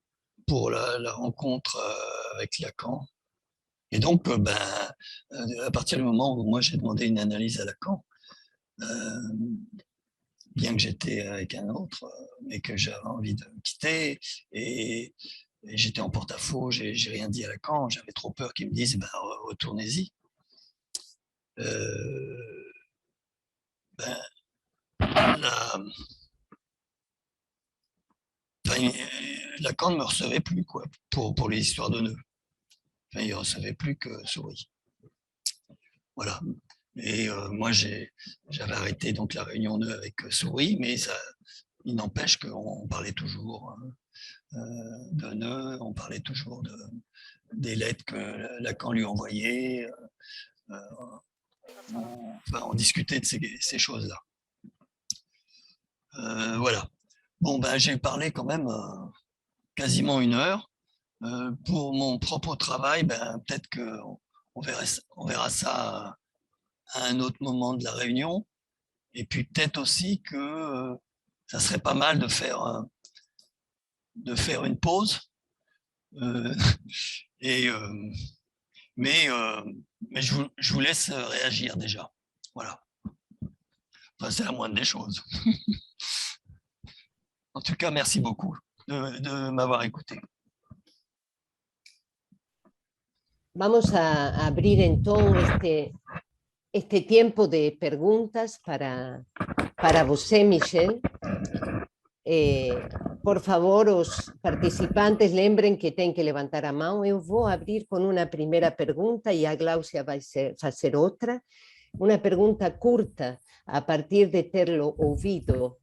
pour la rencontre avec Lacan. Et donc, à partir du moment où moi j'ai demandé une analyse à Lacan, bien que j'étais avec un autre, mais que j'avais envie de me quitter, et j'étais en porte-à-faux, j'ai rien dit à Lacan, j'avais trop peur qu'il me dise retournez-y. Lacan ne me recevait plus quoi, pour les histoires de nœuds. Enfin, il ne recevait plus que Souris. Voilà. Et moi, j'avais arrêté donc la réunion nœud avec Souris, mais il n'empêche qu'on parlait toujours de nœuds, on parlait toujours des lettres que Lacan lui envoyait. On discutait de ces choses-là. Voilà. Bon, j'ai parlé quand même quasiment 1 heure. Pour mon propre travail, peut-être qu'on verra ça à un autre moment de la réunion. Et puis peut-être aussi que ça serait pas mal de faire une pause. Mais je vous laisse réagir déjà. Voilà. Enfin, c'est la moindre des choses. En tout cas, merci beaucoup de m'avoir écouté. Vamos a abrir entonces este tiempo de preguntas para você, Michel. Por favor, os participantes lembrem que têm que levantar a mão. Eu vou abrir com uma primeira pergunta e a Gláucia vai fazer outra. Uma pergunta curta, a partir de tê-lo ouvido.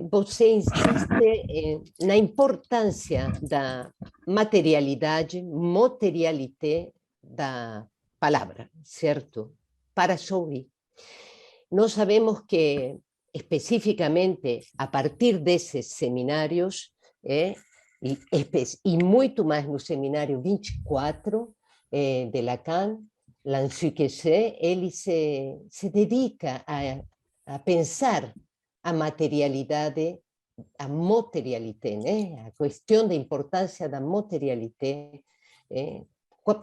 Você insiste na importância da materialidade, materialité da palavra, certo? Para Souri. Nós sabemos que, especificamente, a partir desses seminários, e muito mais no seminário 24 de Lacan, L'Ensuquece, ele se dedica a pensar a materialidade, a materialité, né? A questão da importância da materialité,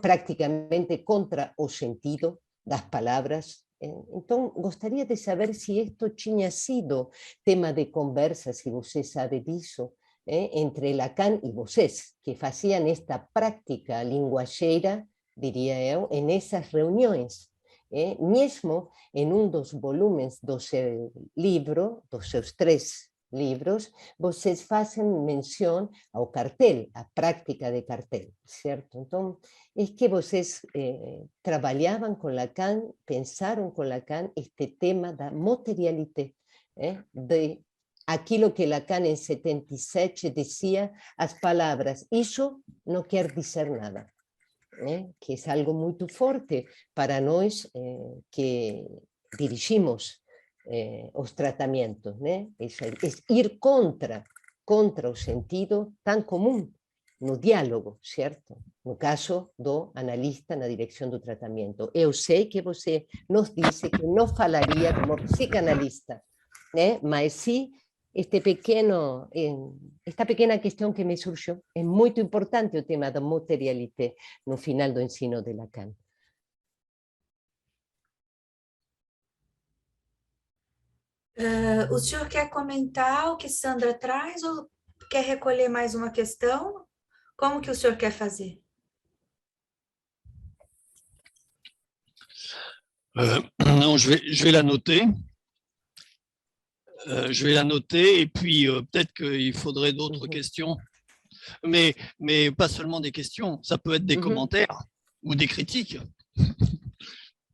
praticamente contra o sentido das palavras. Então, gostaria de saber se isto tinha sido tema de conversa, se você sabe disso, entre Lacan e vocês, que faziam esta prática linguageira, diria eu, nessas reuniões. Mesmo em dos volumes do seu livro, dos seus 3 livros, vocês fazem menção ao cartel, à prática de cartel, certo? Então, é que vocês trabalhavam com Lacan, pensaram com Lacan este tema da materialité, de aquilo que Lacan em 77 dizia, as palavras, isso não quer dizer nada. Que é algo muito forte para nós que dirigimos os tratamentos, né? É ir contra o sentido tão comum no diálogo, certo? No caso do analista na direção do tratamento. Eu sei que você nos disse que não falaria como psicanalista, né? Mas sim, esta pequena questão que me surgiu, é muito importante o tema da materialité no final do ensino de Lacan. O senhor quer comentar o que Sandra traz ou quer recolher mais uma questão? Como que o senhor quer fazer? Non, je vais la noter. Je vais la noter et puis peut-être qu'il faudrait d'autres questions. Mais pas seulement des questions, ça peut être des commentaires ou des critiques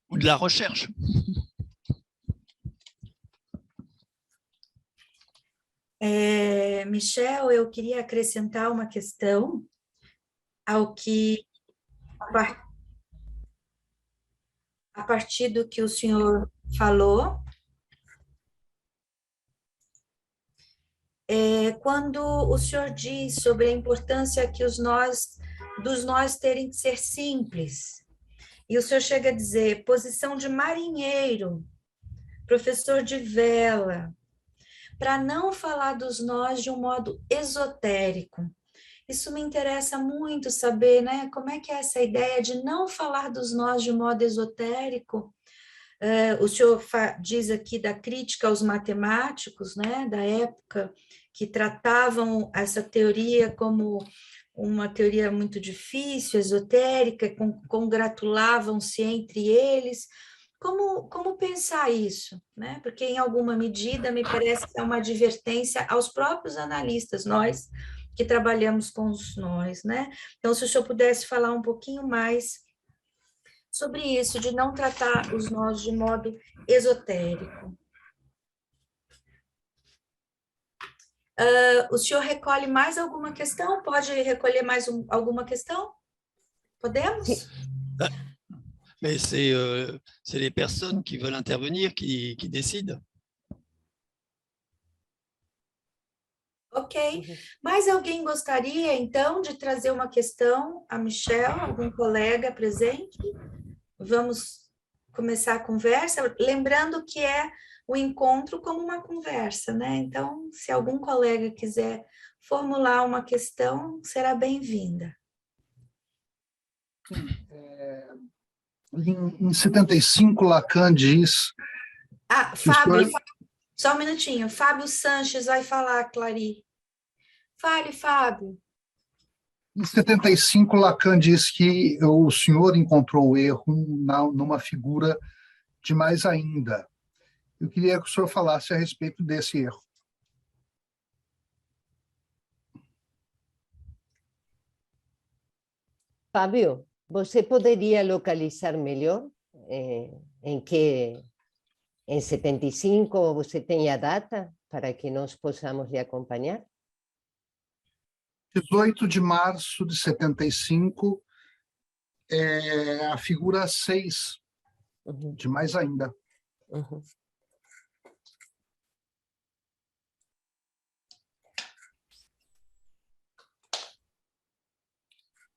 ou de la recherche. Michel, eu queria acrescentar uma questão ao que, a partir do que o senhor falou, quando o senhor diz sobre a importância que dos nós terem que ser simples, e o senhor chega a dizer posição de marinheiro, professor de vela, para não falar dos nós de um modo esotérico. Isso me interessa muito saber, né? Como é que é essa ideia de não falar dos nós de modo esotérico? O senhor diz aqui da crítica aos matemáticos, né? Da época, que tratavam essa teoria como uma teoria muito difícil, esotérica, congratulavam-se entre eles. Como pensar isso, né? Porque, em alguma medida, me parece que é uma advertência aos próprios analistas, nós que trabalhamos com os nós, né? Então, se o senhor pudesse falar um pouquinho mais sobre isso, de não tratar os nós de modo esotérico. O senhor recolhe mais alguma questão? Pode recolher mais alguma questão? Podemos? Sim. Mais c'est les personnes qui veulent intervenir qui décident. Ok. Mais alguém gostaria, então, de trazer uma questão a Michel, algum colega presente? Vamos começar a conversa. Lembrando que é o encontro como uma conversa, né? Então, se algum colega quiser formular uma questão, será bem-vinda. Em 75, Lacan diz Ah, que o Fábio, senhor, só um minutinho. Fábio Sanches vai falar, Clari. Fale, Fábio. em 75, Lacan diz que o senhor encontrou o erro numa figura de mais ainda. Eu queria que o senhor falasse a respeito desse erro. Fábio, você poderia localizar melhor em que em 75 você tem a data para que nós possamos lhe acompanhar? 18 de março de 75, a figura 6, Uhum, de mais ainda. uhum.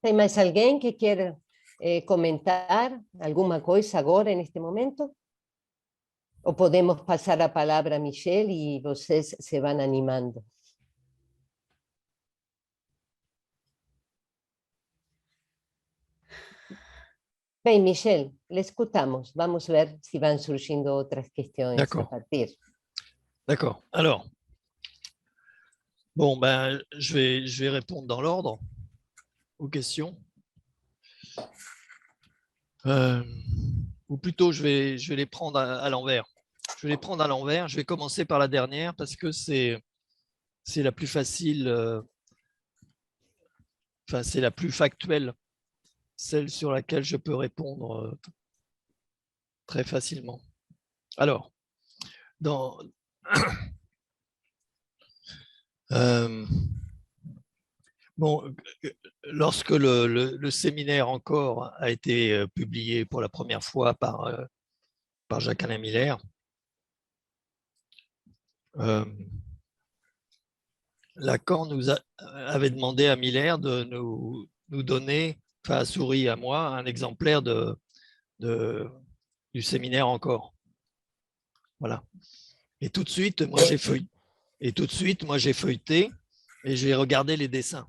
Tem mais alguém que queira comentar alguma coisa agora, neste momento? Ou podemos passar a palavra a Michelle e vocês se vão animando? Bem, Michelle, le escutamos. Vamos ver si van surgindo otras cuestiones a D'accord. partir. D'accord. Alors, bon, ben, je vais répondre dans l'ordre aux questions. Ou plutôt, je vais les prendre à l'envers. Je vais les prendre à l'envers. Je vais commencer par la dernière parce que c'est la plus facile, enfin, c'est la plus factuelle, celle sur laquelle je peux répondre très facilement. Alors, bon, lorsque le séminaire encore a été publié pour la première fois par Jacques-Alain Miller, Lacan avait demandé à Miller de nous donner, enfin à Souris et à moi, un exemplaire du séminaire encore. Voilà. Et tout de suite, moi j'ai feuilleté et j'ai regardé les dessins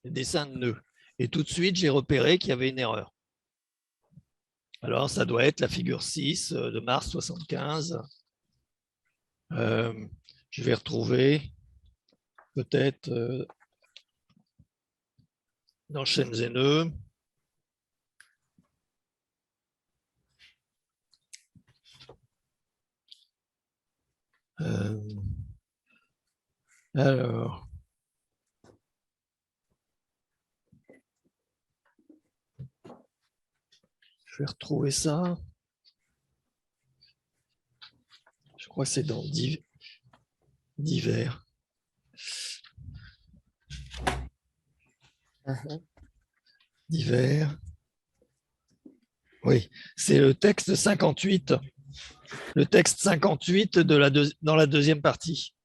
de nœuds. Et tout de suite, j'ai repéré qu'il y avait une erreur. Alors, ça doit être la figure 6 de mars 75. Je vais retrouver peut-être dans chaînes et nœuds. Alors, je vais retrouver ça. Je crois que c'est dans divers. Divers. Oui, c'est le texte 58. Le texte 58 dans la deuxième partie.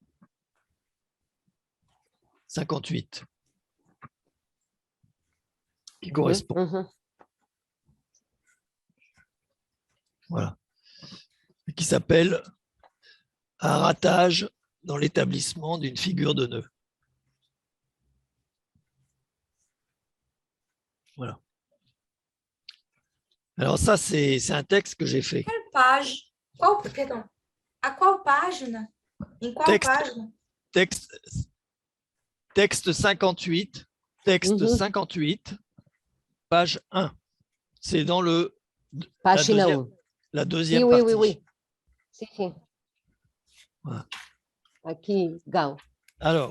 58. Qui correspond. Voilà. Et qui s'appelle un ratage dans l'établissement d'une figure de nœud. Voilà. Alors ça, c'est un texte que j'ai fait. Quelle page? Perdão. À qual página? Em qual página? Texte 58, texte 58, page 1. C'est dans la deuxième partie. Oui. Sí, sí. Voilà. Aquí, Gao. Alors,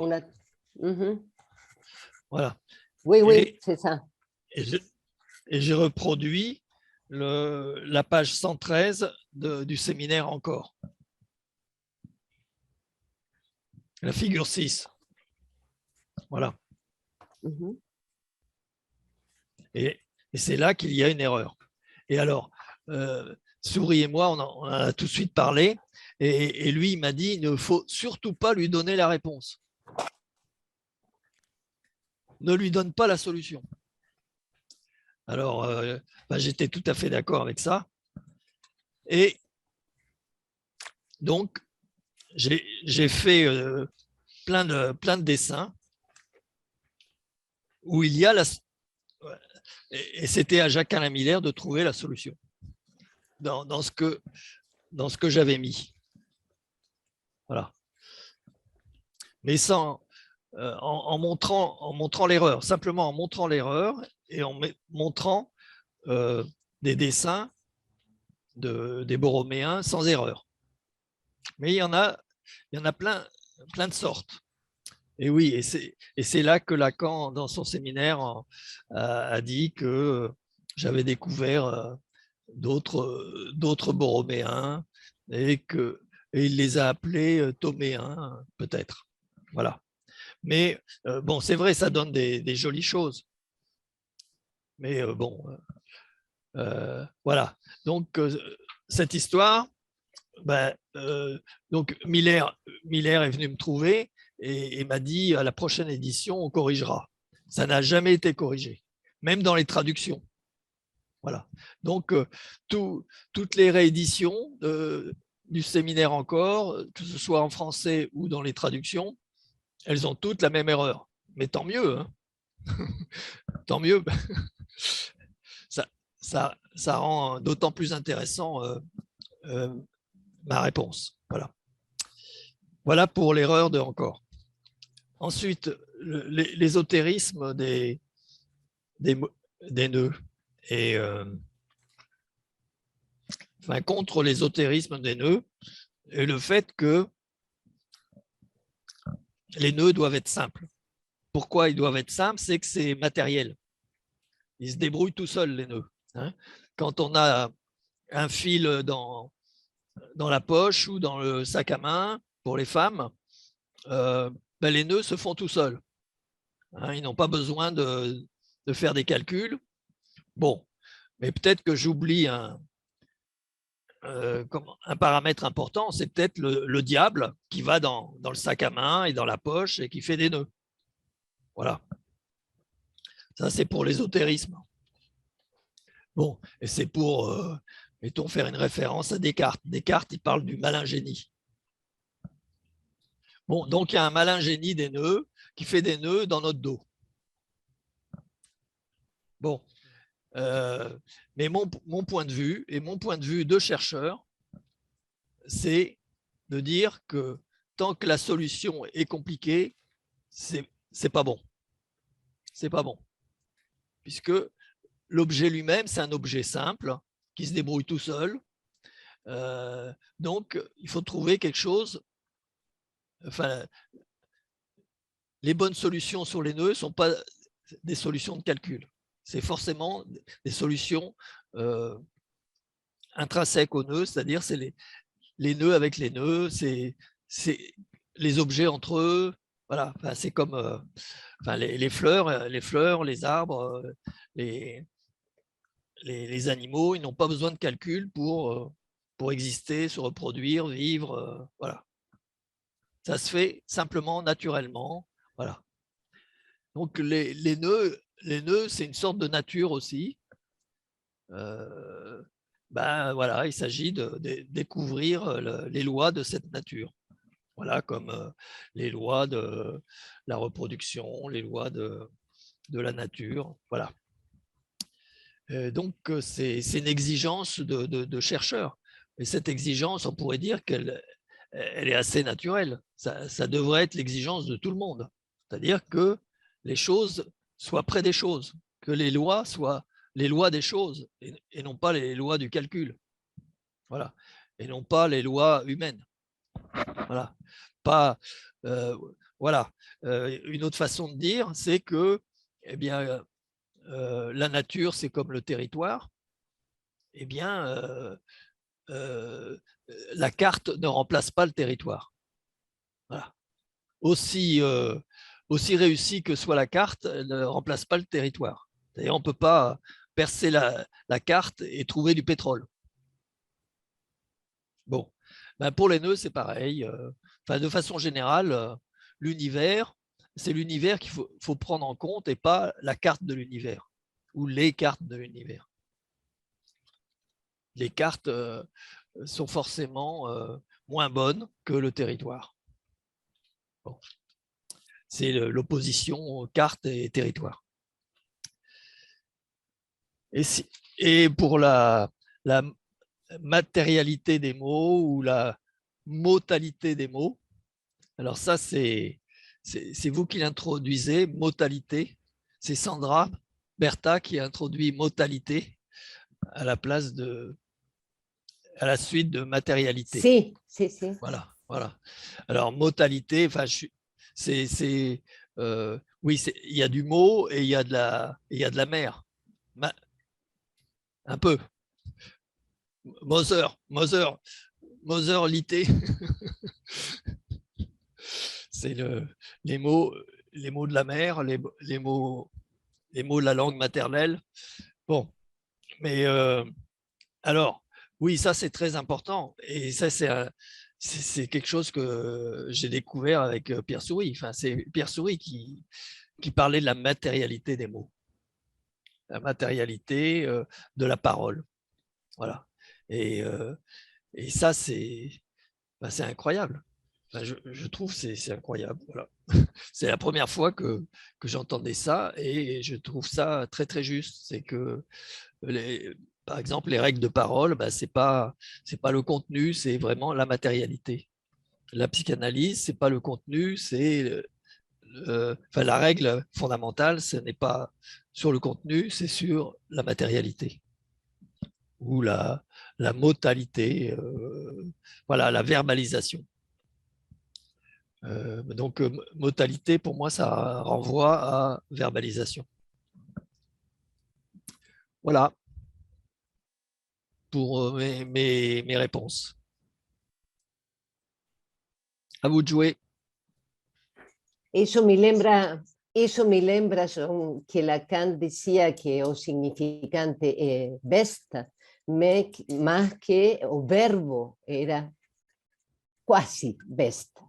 voilà. Oui, c'est ça. Et j'ai reproduit la page 113 du séminaire encore. La figure 6. Voilà. Et c'est là qu'il y a une erreur. Et alors, Souris et moi, on en a tout de suite parlé. Et lui, il m'a dit, il ne faut surtout pas lui donner la réponse. Ne lui donne pas la solution. Alors, j'étais tout à fait d'accord avec ça. Et Donc, j'ai fait plein de dessins où il y a et c'était à Jacques-Alain Miller de trouver la solution dans ce que j'avais mis. Voilà. Mais sans, en montrant l'erreur, simplement en montrant l'erreur et en montrant des dessins des Borroméens sans erreur. Mais il y en a plein de sortes. Et oui, et c'est là que Lacan, dans son séminaire, a dit que j'avais découvert d'autres Borroméens et il les a appelés thoméens, peut-être. Voilà. Mais bon, c'est vrai, ça donne des jolies choses. Mais bon, voilà. Donc, cette histoire, donc Miller est venu me trouver et m'a dit à la prochaine édition, on corrigera. Ça n'a jamais été corrigé, même dans les traductions. Voilà. Donc, toutes les rééditions du séminaire encore, que ce soit en français ou dans les traductions, elles ont toutes la même erreur. Mais tant mieux. Hein. Tant mieux. Ça rend d'autant plus intéressant ma réponse. Voilà. Voilà pour l'erreur de encore. Ensuite, l'ésotérisme des nœuds. Et enfin, contre l'ésotérisme des nœuds et le fait que les nœuds doivent être simples. Pourquoi ils doivent être simples? C'est que c'est matériel. Ils se débrouillent tout seuls, les nœuds. Hein. Quand on a un fil dans la poche ou dans le sac à main, pour les femmes, les nœuds se font tout seuls. Hein, ils n'ont pas besoin de faire des calculs. Bon, mais peut-être que j'oublie un paramètre important, c'est peut-être le diable qui va dans le sac à main et dans la poche et qui fait des nœuds. Voilà. Ça, c'est pour l'ésotérisme. Bon, et c'est pour, mettons, faire une référence à Descartes. Descartes, il parle du malin génie. Bon, donc il y a un malin génie des nœuds qui fait des nœuds dans notre dos. Bon, mais mon point de vue et mon point de vue de chercheur, c'est de dire que tant que la solution est compliquée, c'est pas bon. C'est pas bon. Puisque l'objet lui-même, c'est un objet simple qui se débrouille tout seul. Donc, il faut trouver quelque chose. Enfin, les bonnes solutions sur les nœuds ne sont pas des solutions de calcul. C'est forcément des solutions intrinsèques aux nœuds, c'est-à-dire c'est les nœuds avec les nœuds, c'est les objets entre eux. Voilà, enfin, c'est comme les fleurs, les arbres, les animaux, ils n'ont pas besoin de calcul pour exister, se reproduire, vivre. Voilà. Ça se fait simplement, naturellement. Voilà. Donc, les nœuds, c'est une sorte de nature aussi. Voilà, il s'agit de découvrir les lois de cette nature. Voilà, comme les lois de la reproduction, les lois de la nature. Voilà. Donc, c'est une exigence de chercheurs. Et cette exigence, on pourrait dire qu'elle est assez naturelle. Ça devrait être l'exigence de tout le monde. C'est-à-dire que les choses soient près des choses, que les lois soient les lois des choses et non pas les lois du calcul. Voilà. Et non pas les lois humaines. Voilà. Pas, voilà. Une autre façon de dire, c'est que, eh bien, la nature, c'est comme le territoire. Eh bien, la carte ne remplace pas le territoire. Voilà. Aussi réussie que soit la carte, elle ne remplace pas le territoire. D'ailleurs, on ne peut pas percer la carte et trouver du pétrole. Bon, pour les nœuds, c'est pareil. De façon générale, l'univers, c'est l'univers qu'il faut prendre en compte et pas la carte de l'univers ou les cartes de l'univers. Les cartes sont forcément moins bonne que le territoire. Bon. C'est l'opposition carte et territoire. Et pour la matérialité des mots ou la motalité des mots, alors ça, c'est vous qui l'introduisez, motalité. C'est Sandra Bertha qui a introduit motalité à la suite de matérialité. Si. Voilà. Alors, motalité, enfin, oui, il y a du mot et il y a de la mer. Un peu. Moserlité. C'est les mots de la mer, les mots de la langue maternelle. Bon, mais alors, oui, ça c'est très important. Et ça, c'est quelque chose que j'ai découvert avec Pierre Souris. Enfin, c'est Pierre Souris qui parlait de la matérialité des mots, la matérialité de la parole. Voilà. Et ça, c'est incroyable. Enfin, je trouve que c'est incroyable. Voilà. C'est la première fois que j'entendais ça et je trouve ça très, très juste. C'est que, par exemple, les règles de parole, ce n'est pas le contenu, c'est vraiment la matérialité. La psychanalyse, ce n'est pas le contenu, c'est la règle fondamentale, ce n'est pas sur le contenu, c'est sur la matérialité ou la motalité, voilà, la verbalisation. Donc, motalité, pour moi, ça renvoie à verbalisation. Voilà pour mes réponses. À vous de jouer. Eso me lembra que Lacan decía que o significante é besta, más que o verbo era quasi besta.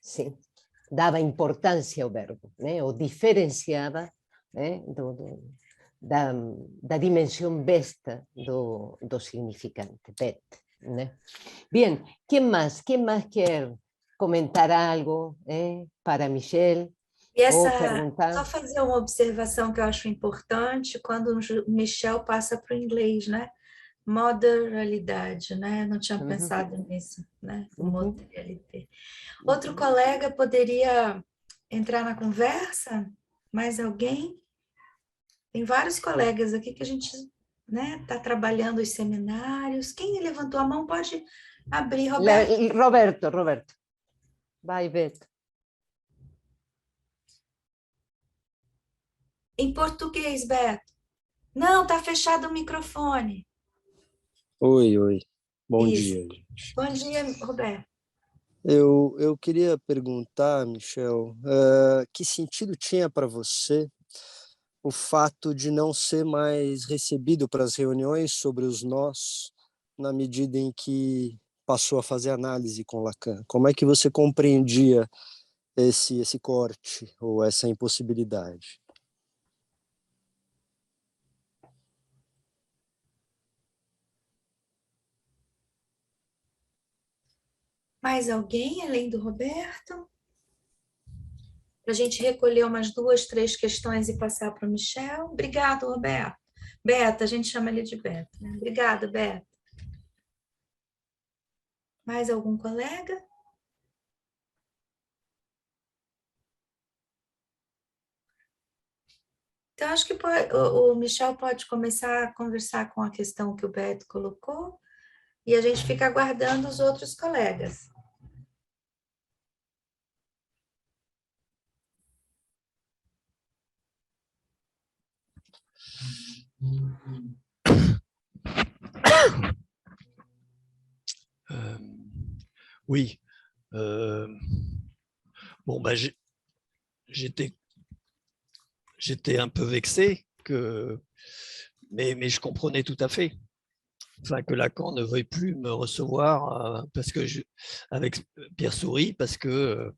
Sim. Dava importância ao verbo, né? O diferenciava, né? da dimensão besta do significante, bet, né? Bien, quem mais quer comentar algo para Michel? E Ou perguntar? só fazer uma observação que eu acho importante, quando o Michel passa para o inglês, né? Modernalidade, né? Não tinha pensado nisso, né? Modernalidade. Outro colega poderia entrar na conversa? Mais alguém? Tem vários colegas aqui que a gente está trabalhando os seminários. Quem levantou a mão pode abrir, Roberto. Roberto. Vai, Beto. Em português, Beto. Não, está fechado o microfone. Oi. Bom Isso. dia, gente. Bom dia, Roberto. Eu queria perguntar, Michel, que sentido tinha para você o fato de não ser mais recebido para as reuniões sobre os nós, na medida em que passou a fazer análise com Lacan? Como é que você compreendia esse corte ou essa impossibilidade? Mais alguém além do Roberto? Para a gente recolher umas 2, 3 questões e passar para o Michel. Obrigado, Roberto. Beto, a gente chama ele de Beto, né? Obrigada, Beto. Mais algum colega? Então, acho que o Michel pode começar a conversar com a questão que o Beto colocou e a gente fica aguardando os outros colegas. Oui. Bon, j'étais un peu vexé, mais je comprenais tout à fait. Enfin, que Lacan ne veuille plus me recevoir avec Pierre Souris parce que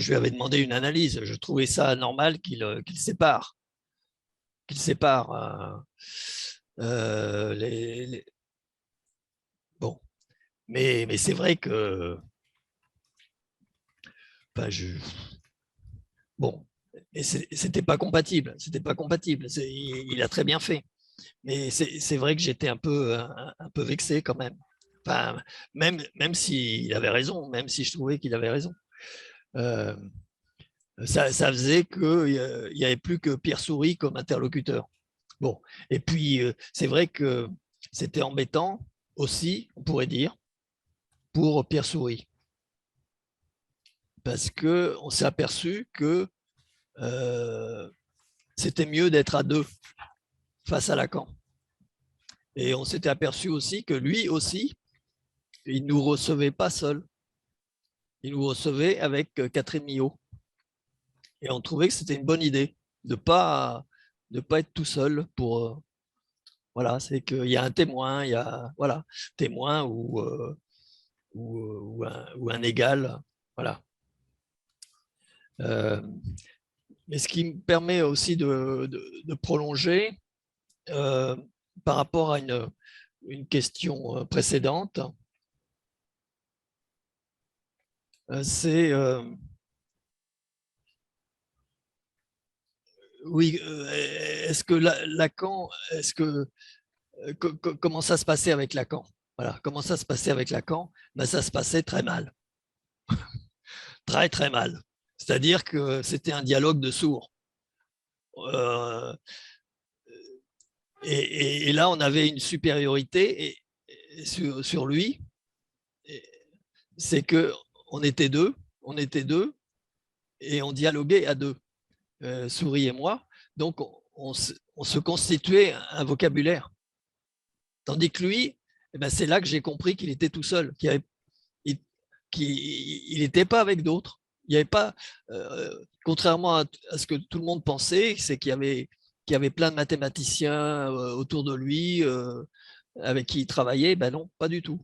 je lui avais demandé une analyse. Je trouvais ça normal qu'il sépare. sépare bon, mais c'est vrai que enfin, bon, et c'était pas compatible, il a très bien fait, mais c'est vrai que j'étais un peu vexé quand même. Enfin, même s'il avait raison, même si je trouvais qu'il avait raison. Ça faisait qu'il n'y avait plus que Pierre Souris comme interlocuteur. Bon, et puis c'est vrai que c'était embêtant aussi, on pourrait dire, pour Pierre Souris. Parce qu'on s'est aperçu que c'était mieux d'être à deux face à Lacan. Et on s'était aperçu aussi que lui aussi, il ne nous recevait pas seul. Il nous recevait avec Catherine Millot. Et on trouvait que c'était une bonne idée de pas être tout seul pour voilà, c'est qu'il y a un témoin, il y a voilà, témoin ou un égal, voilà. Mais ce qui me permet aussi de prolonger par rapport à une question précédente, c'est oui, est-ce que Lacan, comment ça se passait avec Lacan? Voilà, comment ça se passait avec Lacan? Ben, ça se passait très mal, très très mal. C'est-à-dire que c'était un dialogue de sourds. Et là, on avait une supériorité sur lui. C'est que on était deux et on dialoguait à deux, Souris et moi. Donc, on se constituait un vocabulaire. Tandis que lui, eh ben, c'est là que j'ai compris qu'il était tout seul, qu'il n'était pas avec d'autres. Il n'y avait pas, contrairement à ce que tout le monde pensait, c'est qu'il y avait plein de mathématiciens autour de lui avec qui il travaillait. Ben non, pas du tout.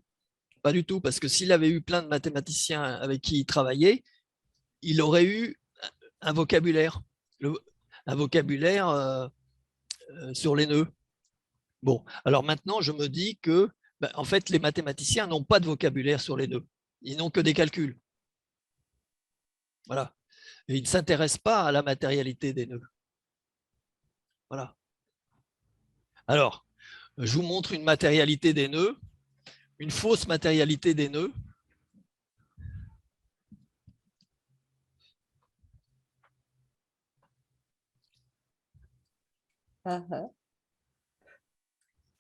Pas du tout, parce que s'il avait eu plein de mathématiciens avec qui il travaillait, il aurait eu un vocabulaire, un vocabulaire sur les nœuds. Bon, alors maintenant, je me dis que, ben, en fait, les mathématiciens n'ont pas de vocabulaire sur les nœuds. Ils n'ont que des calculs. Voilà. Et ils ne s'intéressent pas à la matérialité des nœuds. Voilà. Alors, je vous montre une matérialité des nœuds, une fausse matérialité des nœuds.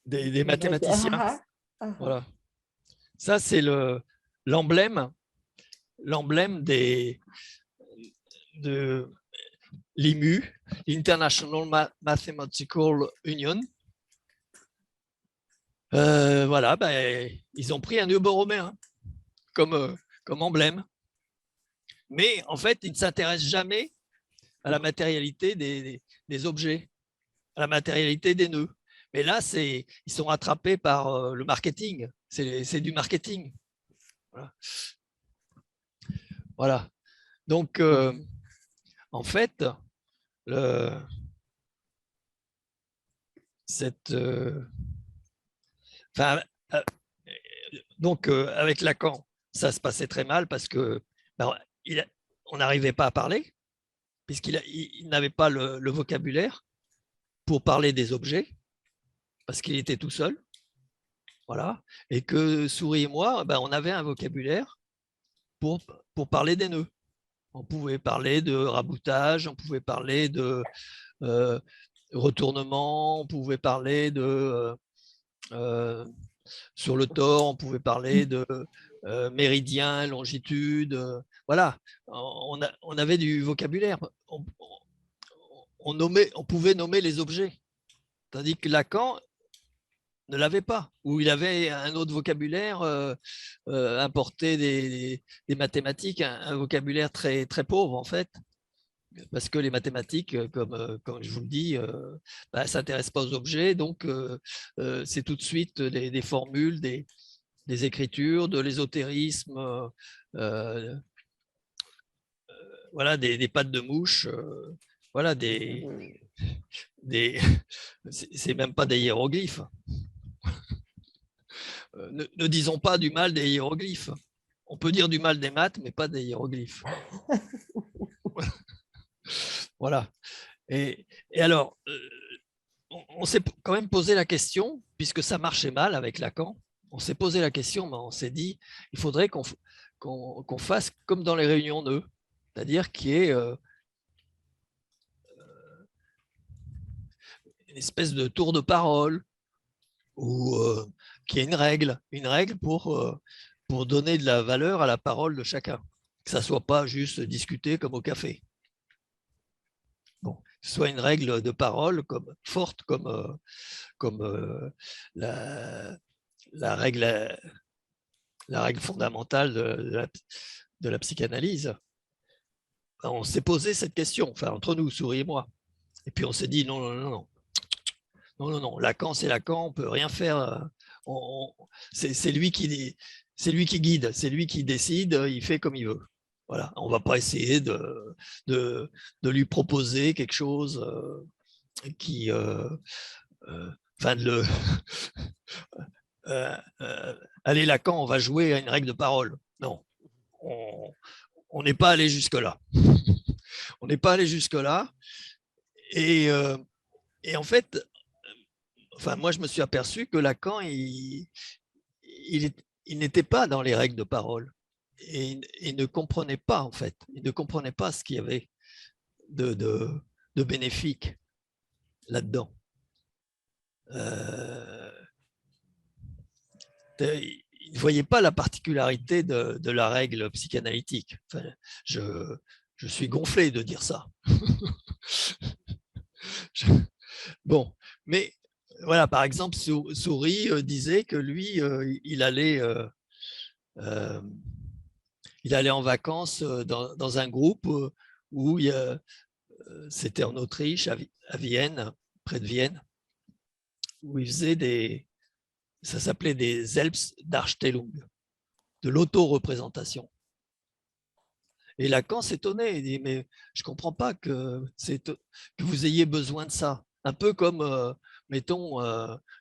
Des mathématiciens. Voilà. Ça, c'est l'emblème de l'IMU, International Mathematical Union. Voilà, ben, ils ont pris un nœud borroméen comme emblème. Mais en fait, ils ne s'intéressent jamais à la matérialité des objets, à la matérialité des nœuds. Mais là, ils sont rattrapés par le marketing. C'est du marketing. Voilà. Voilà. Donc, en fait, donc, avec Lacan, ça se passait très mal parce que on n'arrivait pas à parler, puisqu'il n'avait pas le vocabulaire pour parler des objets, parce qu'il était tout seul. Voilà. Et que Souris et moi, ben, on avait un vocabulaire pour parler des nœuds. On pouvait parler de raboutage, on pouvait parler de retournement, on pouvait parler de sur le tore, on pouvait parler de méridien, longitude. Voilà, on avait du vocabulaire. On pouvait nommer les objets. Tandis que Lacan ne l'avait pas, ou il avait un autre vocabulaire importé des mathématiques, un vocabulaire très, très pauvre en fait, parce que les mathématiques, comme je vous le dis, ne s'intéressent pas aux objets, donc c'est tout de suite des formules, des écritures, de l'ésotérisme, voilà, des pattes de mouche, voilà, c'est même pas des hiéroglyphes. Ne disons pas du mal des hiéroglyphes. On peut dire du mal des maths, mais pas des hiéroglyphes. Voilà. Et alors, on s'est quand même posé la question, puisque ça marchait mal avec Lacan, on s'est posé la question, mais on s'est dit, il faudrait qu'on fasse comme dans les réunions nœuds, c'est-à-dire qu'il y ait une espèce de tour de parole, ou qu'il y ait une règle pour donner de la valeur à la parole de chacun, que ça ne soit pas juste discuter comme au café. Bon, que ce soit une règle de parole forte comme la règle fondamentale de la psychanalyse. On s'est posé cette question, enfin entre nous, Souris et moi. Et puis on s'est dit non, Lacan, c'est Lacan, on ne peut rien faire. C'est lui qui guide, c'est lui qui décide, il fait comme il veut. Voilà, on ne va pas essayer de lui proposer quelque chose qui... enfin, allez, Lacan, on va jouer à une règle de parole. Non, on n'est pas allé jusque-là. On n'est pas allé jusque-là. Et en fait, enfin, moi, je me suis aperçu que Lacan, il n'était pas dans les règles de parole. Et il ne comprenait pas, en fait. Il ne comprenait pas ce qu'il y avait de bénéfique là-dedans. Il ne voyait pas la particularité de la règle psychanalytique. Enfin, je suis gonflé de dire ça. Bon, mais voilà, par exemple, Souris disait que lui, il allait en vacances dans un groupe où c'était en Autriche, à Vienne, près de Vienne, où il faisait ça s'appelait des Selbstdarstellung, de l'auto-représentation. Et Lacan s'étonnait, il dit, mais je ne comprends pas que vous ayez besoin de ça. Un peu comme, mettons,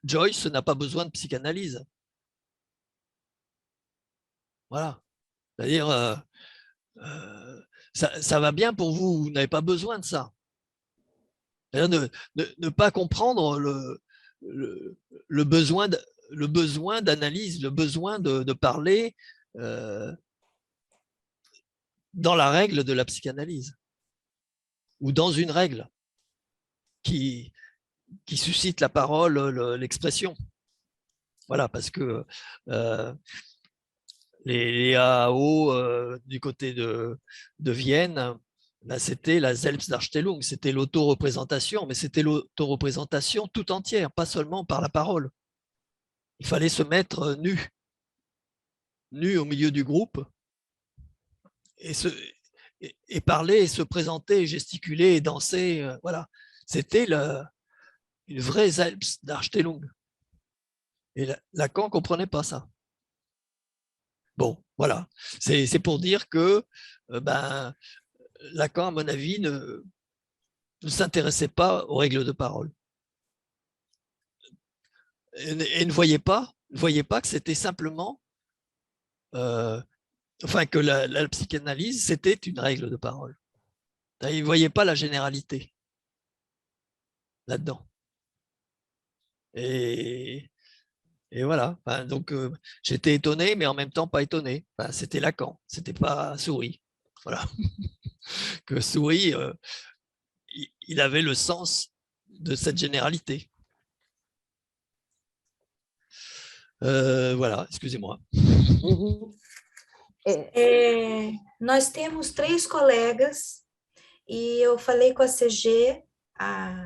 Joyce n'a pas besoin de psychanalyse. Voilà. C'est-à-dire, ça va bien pour vous, vous n'avez pas besoin de ça. Ne pas comprendre le besoin d'analyse, le besoin de parler dans la règle de la psychanalyse ou dans une règle qui suscite la parole, l'expression. Voilà, parce que les AAO du côté de Vienne, là, c'était la Selbstdarstellung, c'était l'auto-représentation, mais c'était l'auto-représentation tout entière, pas seulement par la parole. Il fallait se mettre nu au milieu du groupe et parler, et se présenter, et gesticuler, et danser. Voilà, c'était une vraie Selbstdarstellung. Et Lacan ne comprenait pas ça. Bon, voilà, c'est pour dire que Lacan, à mon avis, ne s'intéressait pas aux règles de parole. Et ne voyait pas que c'était simplement, que la psychanalyse, c'était une règle de parole. Il ne voyait pas la généralité là-dedans. Et voilà, donc j'étais étonné, mais en même temps pas étonné. C'était Lacan, c'était pas Souris. Voilà. Que Souris, il avait le sens de cette généralité. Voilà, excusez-moi. Nós temos 3 colegas e eu falei com a CG,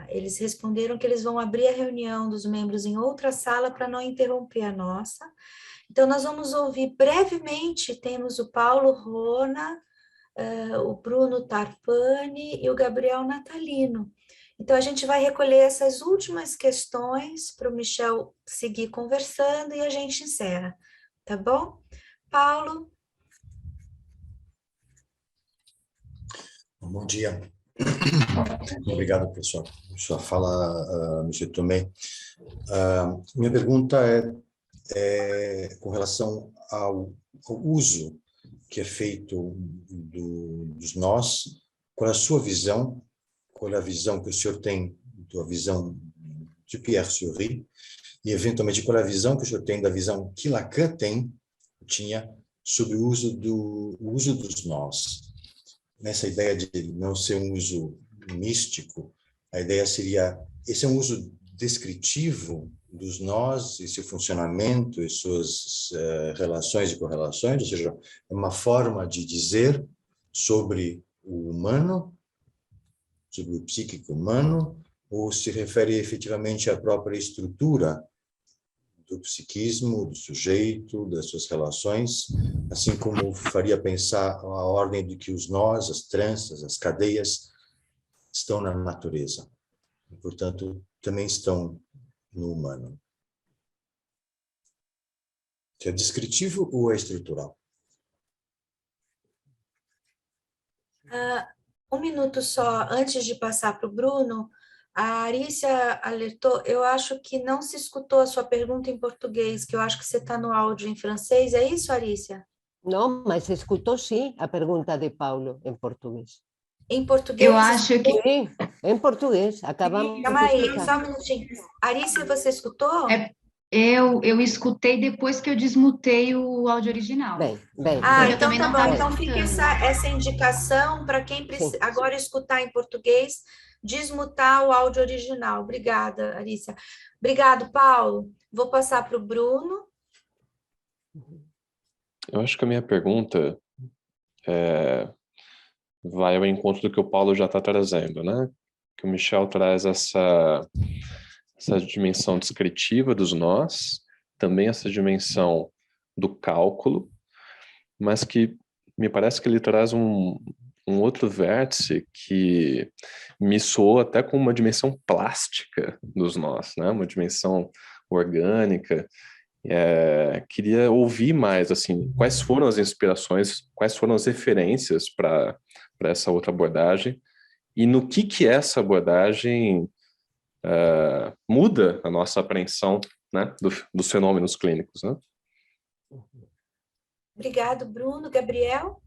eles responderam que eles vão abrir a reunião dos membros em outra sala para não interromper a nossa. Então, nós vamos ouvir brevemente, temos o Paulo Rona, o Bruno Tarpani e o Gabriel Natalino. Então, a gente vai recolher essas últimas questões para o Michel seguir conversando e a gente encerra, tá bom? Paulo? Bom dia. Obrigado por sua fala, Monsieur Tomé. Minha pergunta é com relação ao uso que é feito dos nós. Qual é a sua visão? Qual é a visão que o senhor tem, da visão de Pierre Curie? E, eventualmente, qual é a visão que o senhor tem da visão que Lacan tinha sobre o uso dos nós? Nessa ideia de não ser um uso místico, a ideia seria, esse é um uso descritivo dos nós e seu funcionamento e suas relações e correlações, ou seja, é uma forma de dizer sobre o humano, sobre o psíquico humano, ou se refere efetivamente à própria estrutura do psiquismo, do sujeito, das suas relações, assim como faria pensar a ordem de que os nós, as tranças, as cadeias estão na natureza, e, portanto, também estão no humano. É descritivo ou é estrutural? Um minuto só, antes de passar para o Bruno, a Arícia alertou, eu acho que não se escutou a sua pergunta em português, que eu acho que você está no áudio em francês, é isso, Arícia? Não, mas escutou sim a pergunta de Paulo em português. Em português? Eu acho que... Sim, em português, acabamos Calma de aí, escutar. só um minutinho. Arícia, você escutou? Eu escutei depois que eu desmutei o áudio original. Bem. Eu também não estava Então fica essa indicação para quem precisa agora escutar em português, desmutar o áudio original. Obrigada, Arícia. Obrigado, Paulo. Vou passar para o Bruno. Eu acho que a minha pergunta vai ao encontro do que o Paulo já está trazendo, né? Que o Michel traz essa dimensão descritiva dos nós, também essa dimensão do cálculo, mas que me parece que ele traz um outro vértice que me soou até com uma dimensão plástica dos nós, né? Uma dimensão orgânica. Queria ouvir mais, assim, quais foram as inspirações, quais foram as referências para essa outra abordagem e no que essa abordagem muda a nossa apreensão, né, dos fenômenos clínicos, né? Obrigado, Bruno. Gabriel?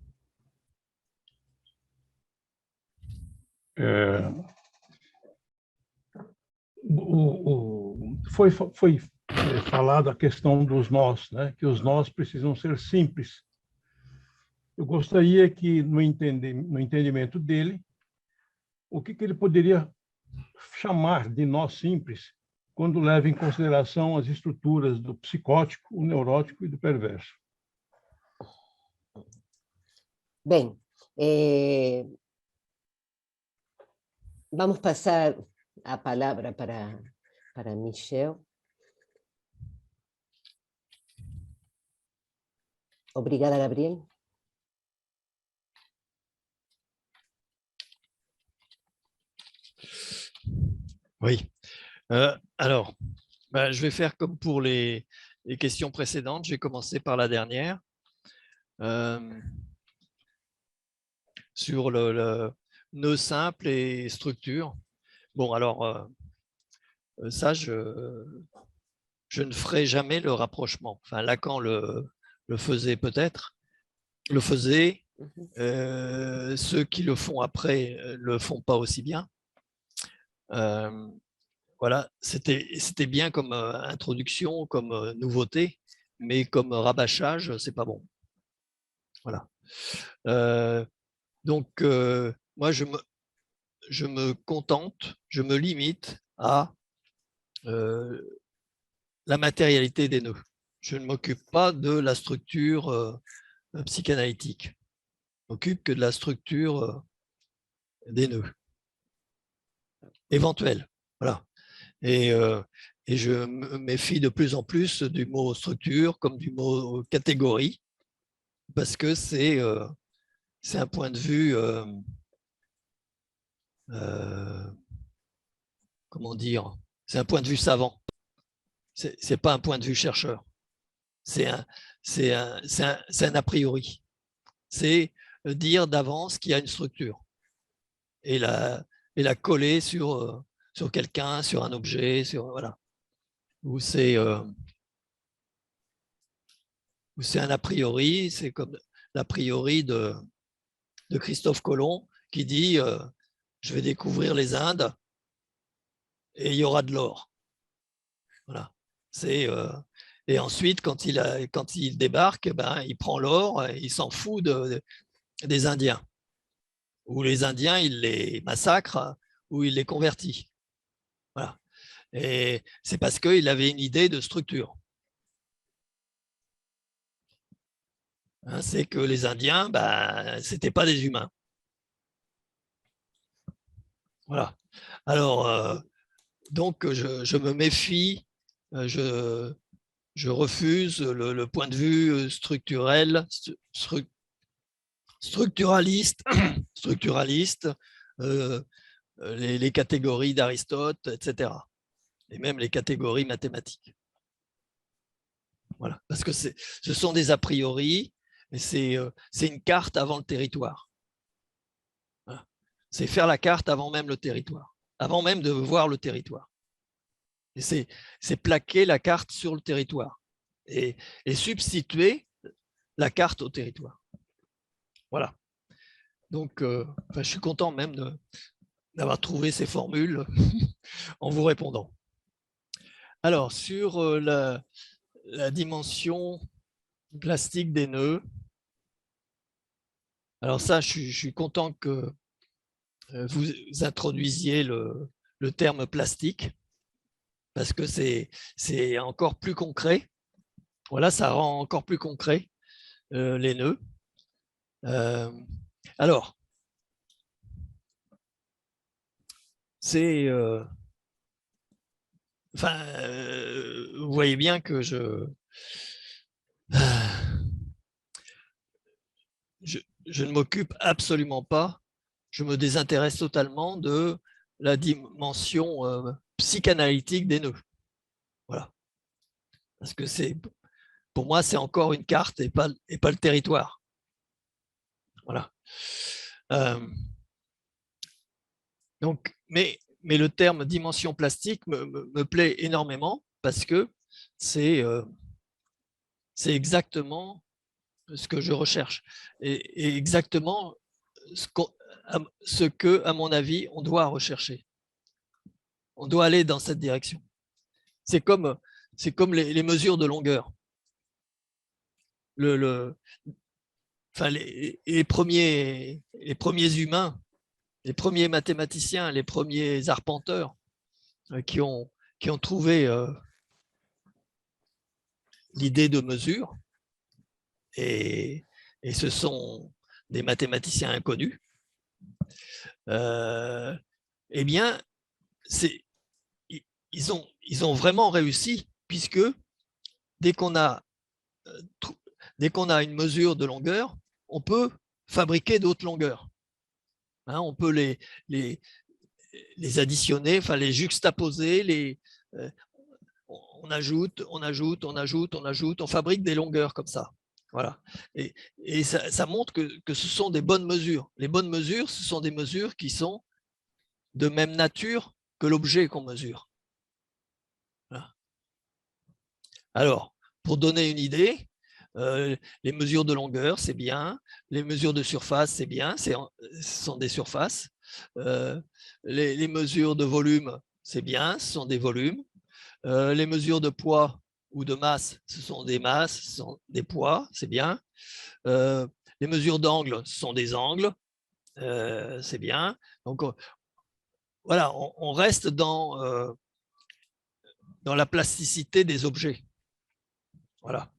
Foi falado a questão dos nós, né? Que os nós precisam ser simples. Eu gostaria que, no entendimento dele, o que ele poderia chamar de nós simples quando leva em consideração as estruturas do psicótico, o neurótico e do perverso. Bem, vamos passar a palavra para Michel. Obrigada, Gabriel. Oui. Alors, je vais faire comme pour les questions précédentes. Je vais commencer par la dernière. Sur le nœud simple et structure. Bon, alors, ça, je ne ferai jamais le rapprochement. Enfin, Lacan le faisait peut-être, ceux qui le font après le font pas aussi bien. Voilà, c'était bien comme introduction, comme nouveauté, mais comme rabâchage, c'est pas bon. Voilà. Donc, moi, je me contente, je me limite à la matérialité des nœuds. Je ne m'occupe pas de la structure psychanalytique. Je m'occupe que de la structure des nœuds éventuels. Voilà. Et je me méfie de plus en plus du mot structure comme du mot catégorie, parce que c'est un point de vue, comment dire, c'est un point de vue savant. C'est pas un point de vue chercheur. C'est un a priori. C'est dire d'avance qu'il y a une structure. et la coller sur quelqu'un, sur un objet, voilà. Où c'est un a priori, c'est comme l'a priori de Christophe Colomb qui dit je vais découvrir les Indes et il y aura de l'or. Voilà. Et ensuite, quand il débarque, ben, il prend l'or et il s'en fout des Indiens. Ou les Indiens, il les massacre ou il les convertit. Voilà. Et c'est parce qu'il avait une idée de structure. Hein, c'est que les Indiens, ben, ce n'étaient pas des humains. Voilà. Alors, donc, je me méfie, je refuse le point de vue structuraliste, les catégories d'Aristote, etc. Et même les catégories mathématiques. Voilà. Parce que ce sont des a priori, mais c'est une carte avant le territoire. Voilà. C'est faire la carte avant même le territoire, avant même de voir le territoire. Et c'est plaquer la carte sur le territoire et substituer la carte au territoire. Voilà. Donc, je suis content même d'avoir trouvé ces formules en vous répondant. Alors, sur la dimension plastique des nœuds, alors ça, je suis content que vous introduisiez le terme plastique, parce que c'est encore plus concret. Voilà, ça rend encore plus concret les nœuds. Alors, c'est... vous voyez bien que je ne m'occupe absolument pas, je me désintéresse totalement de la dimension psychanalytique des nœuds. Voilà. Parce que pour moi, c'est encore une carte et pas le territoire. Voilà. Donc, mais le terme dimension plastique me plaît énormément parce que c'est exactement ce que je recherche et exactement ce que, à mon avis, on doit rechercher. On doit aller dans cette direction. C'est comme les mesures de longueur. Les premiers humains, les premiers mathématiciens, les premiers arpenteurs qui ont trouvé l'idée de mesure, et ce sont des mathématiciens inconnus, eh bien, ils ont vraiment réussi, puisque dès qu'on a une mesure de longueur, on peut fabriquer d'autres longueurs. Hein, on peut les additionner, enfin les juxtaposer, on ajoute, on fabrique des longueurs comme ça. Voilà. Et ça montre que ce sont des bonnes mesures. Les bonnes mesures, ce sont des mesures qui sont de même nature que l'objet qu'on mesure. Voilà. Alors, pour donner une idée, les mesures de longueur, c'est bien. Les mesures de surface, c'est bien. Ce sont des surfaces. Les mesures de volume, c'est bien. Ce sont des volumes. Les mesures de poids ou de masse, ce sont des masses, ce sont des poids, c'est bien. Les mesures d'angle, ce sont des angles, c'est bien. Donc, voilà, on reste dans la plasticité des objets. Voilà.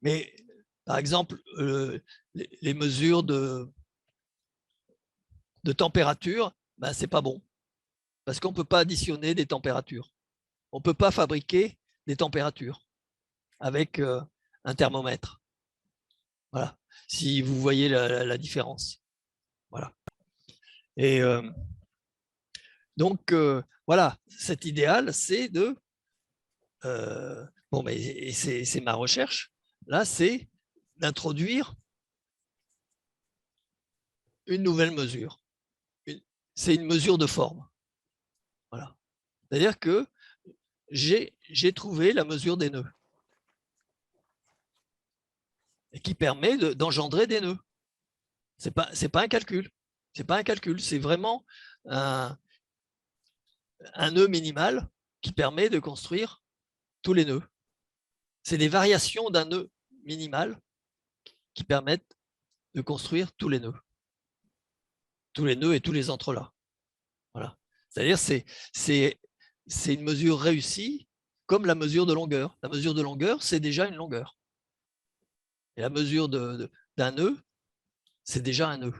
Mais, par exemple, les mesures de température, ben, ce n'est pas bon. Parce qu'on ne peut pas additionner des températures. On ne peut pas fabriquer des températures avec un thermomètre. Voilà. Si vous voyez la différence. Voilà. Et donc, voilà, cet idéal, c'est de... bon, mais c'est ma recherche. Là, c'est d'introduire une nouvelle mesure. c'est une mesure de forme. Voilà. C'est-à-dire que j'ai trouvé la mesure des nœuds et qui permet d'engendrer des nœuds. C'est pas un calcul. C'est pas un calcul, c'est vraiment un nœud minimal qui permet de construire tous les nœuds. C'est des variations d'un nœud minimal qui permettent de construire tous les nœuds et tous les entrelacs. Voilà. C'est-à-dire c'est une mesure réussie comme la mesure de longueur. La mesure de longueur, c'est déjà une longueur. Et la mesure d'un nœud, c'est déjà un nœud.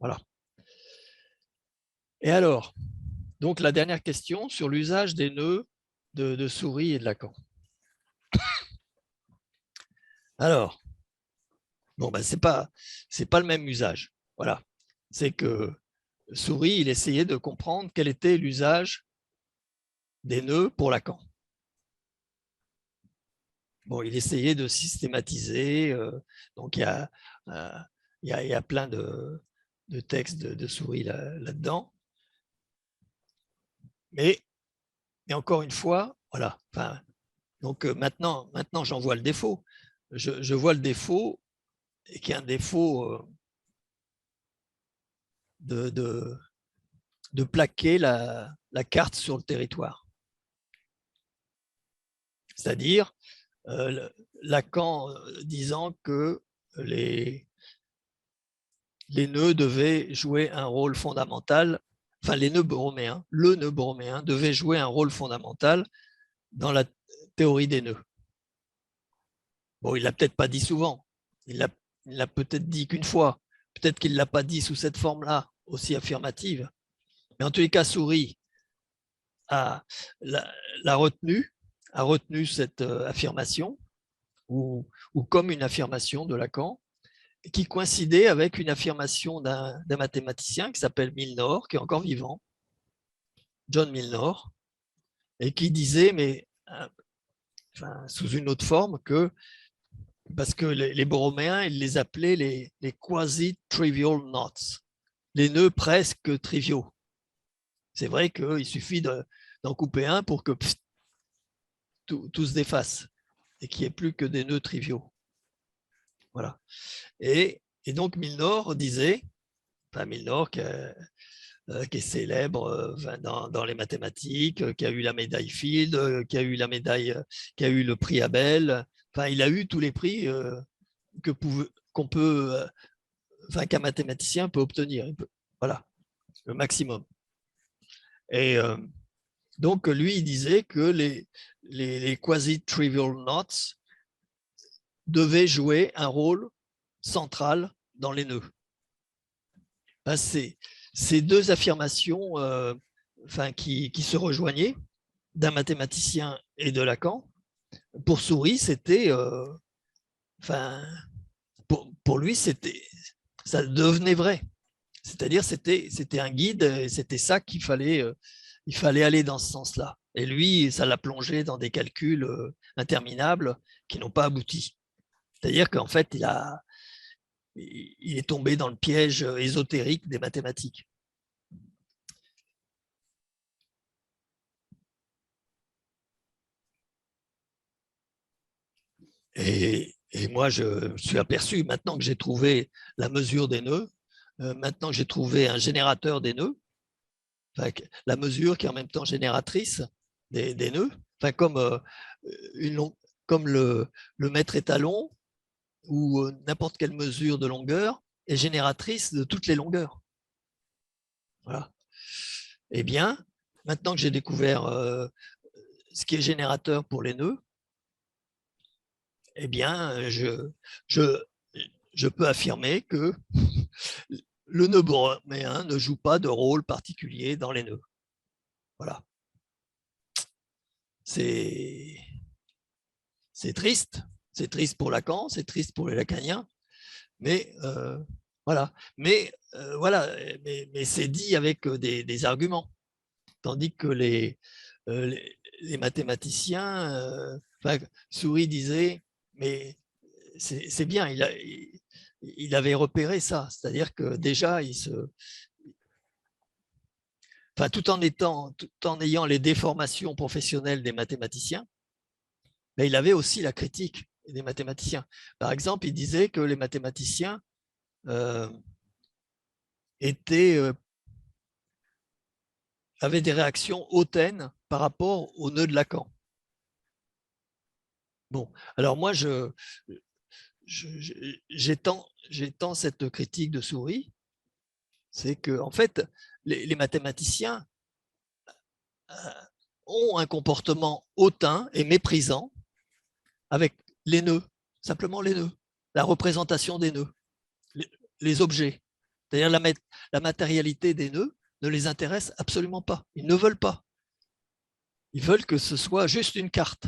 Voilà. Et alors, donc la dernière question sur l'usage des nœuds de Souris et de Lacan. Alors, bon, ben, c'est pas le même usage. Voilà. C'est que Souris, il essayait de comprendre quel était l'usage des nœuds pour Lacan. Bon, il essayait de systématiser. Donc, il y a plein de textes de Souris là-dedans. Mais encore une fois, voilà. Enfin, donc maintenant j'en vois le défaut. Je vois le défaut, et qui est un défaut de plaquer la carte sur le territoire. C'est-à-dire Lacan disant que les nœuds devaient jouer un rôle fondamental, enfin les nœuds borroméens, le nœud borroméen devait jouer un rôle fondamental dans la théorie des nœuds. Bon, il ne l'a peut-être pas dit souvent, il l'a peut-être dit qu'une fois, peut-être qu'il ne l'a pas dit sous cette forme-là, aussi affirmative, mais en tous les cas, Souris a retenu cette affirmation, ou comme une affirmation de Lacan, qui coïncidait avec une affirmation d'un mathématicien qui s'appelle Milnor, qui est encore vivant, John Milnor, et qui disait, mais sous une autre forme, que parce que les borroméens, ils les appelaient les quasi-trivial knots, les nœuds presque triviaux. C'est vrai qu'il suffit d'en couper un pour que tout se défasse et qu'il n'y ait plus que des nœuds triviaux. Voilà. Et donc Milnor disait, Milnor qui est célèbre dans les mathématiques, qui a eu la médaille Fields, qui a eu le prix Abel, il a eu tous les prix qu'un mathématicien peut obtenir. Voilà, le maximum. Et donc lui, il disait que les quasi-trivial knots devaient jouer un rôle central dans les nœuds. Ces deux affirmations qui se rejoignaient, d'un mathématicien et de Lacan, pour Souris, c'était, pour lui, ça devenait vrai. C'est-à-dire, c'était un guide, et c'était ça il fallait aller dans ce sens-là. Et lui, ça l'a plongé dans des calculs interminables qui n'ont pas abouti. C'est-à-dire qu'en fait, il est tombé dans le piège ésotérique des mathématiques. Et moi, je suis aperçu, maintenant que j'ai trouvé la mesure des nœuds, maintenant que j'ai trouvé un générateur des nœuds, la mesure qui est en même temps génératrice des nœuds, comme le mètre étalon ou n'importe quelle mesure de longueur est génératrice de toutes les longueurs. Voilà. Eh bien, maintenant que j'ai découvert ce qui est générateur pour les nœuds, eh bien, je peux affirmer que le nœud borroméen ne joue pas de rôle particulier dans les nœuds. Voilà. C'est triste. C'est triste pour Lacan, c'est triste pour les lacaniens, mais voilà. Mais c'est dit avec des arguments. Tandis que les mathématiciens, Souris disait, mais c'est bien, il avait repéré ça, c'est-à-dire que déjà, il enfin, tout en ayant les déformations professionnelles des mathématiciens, mais il avait aussi la critique des mathématiciens. Par exemple, il disait que les mathématiciens avaient des réactions hautaines par rapport au nœud de Lacan. Bon, alors moi, j'étends cette critique de Souris, c'est que en fait, les mathématiciens ont un comportement hautain et méprisant avec les nœuds, simplement les nœuds, la représentation des nœuds, les objets. C'est-à-dire la matérialité des nœuds ne les intéresse absolument pas. Ils ne veulent pas. Ils veulent que ce soit juste une carte.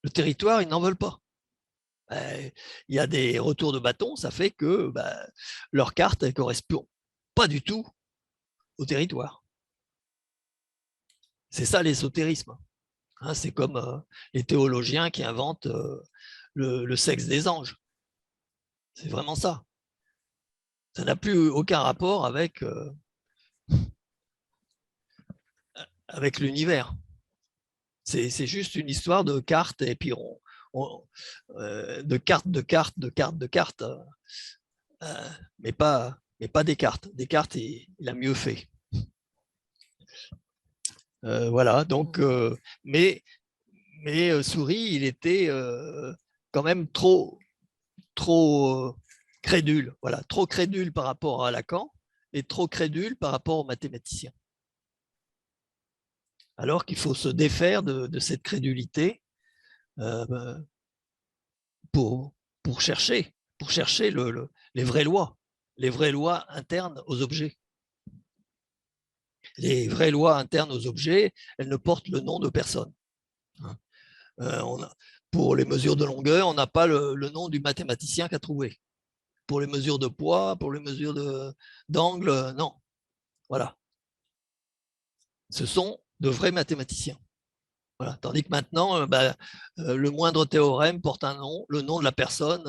Le territoire, ils n'en veulent pas. Il y a des retours de bâton, ça fait que leur carte ne correspond pas du tout au territoire. C'est ça l'ésotérisme. Hein, c'est comme les théologiens qui inventent le sexe des anges. C'est vraiment ça. Ça n'a plus aucun rapport avec l'univers. C'est juste une histoire de cartes et puis de cartes, mais pas des cartes. Des cartes, il a mieux fait. Voilà, donc, mais Souris, il était quand même trop crédule, voilà, trop crédule par rapport à Lacan et trop crédule par rapport aux mathématiciens. Alors qu'il faut se défaire de cette crédulité pour chercher les vraies lois internes aux objets. Les vraies lois internes aux objets, elles ne portent le nom de personne. Pour les mesures de longueur, on n'a pas le nom du mathématicien qui a trouvé. Pour les mesures de poids, pour les mesures d'angle, non. Voilà. Ce sont de vrais mathématiciens. Voilà. Tandis que maintenant, le moindre théorème porte un nom, le nom de la personne,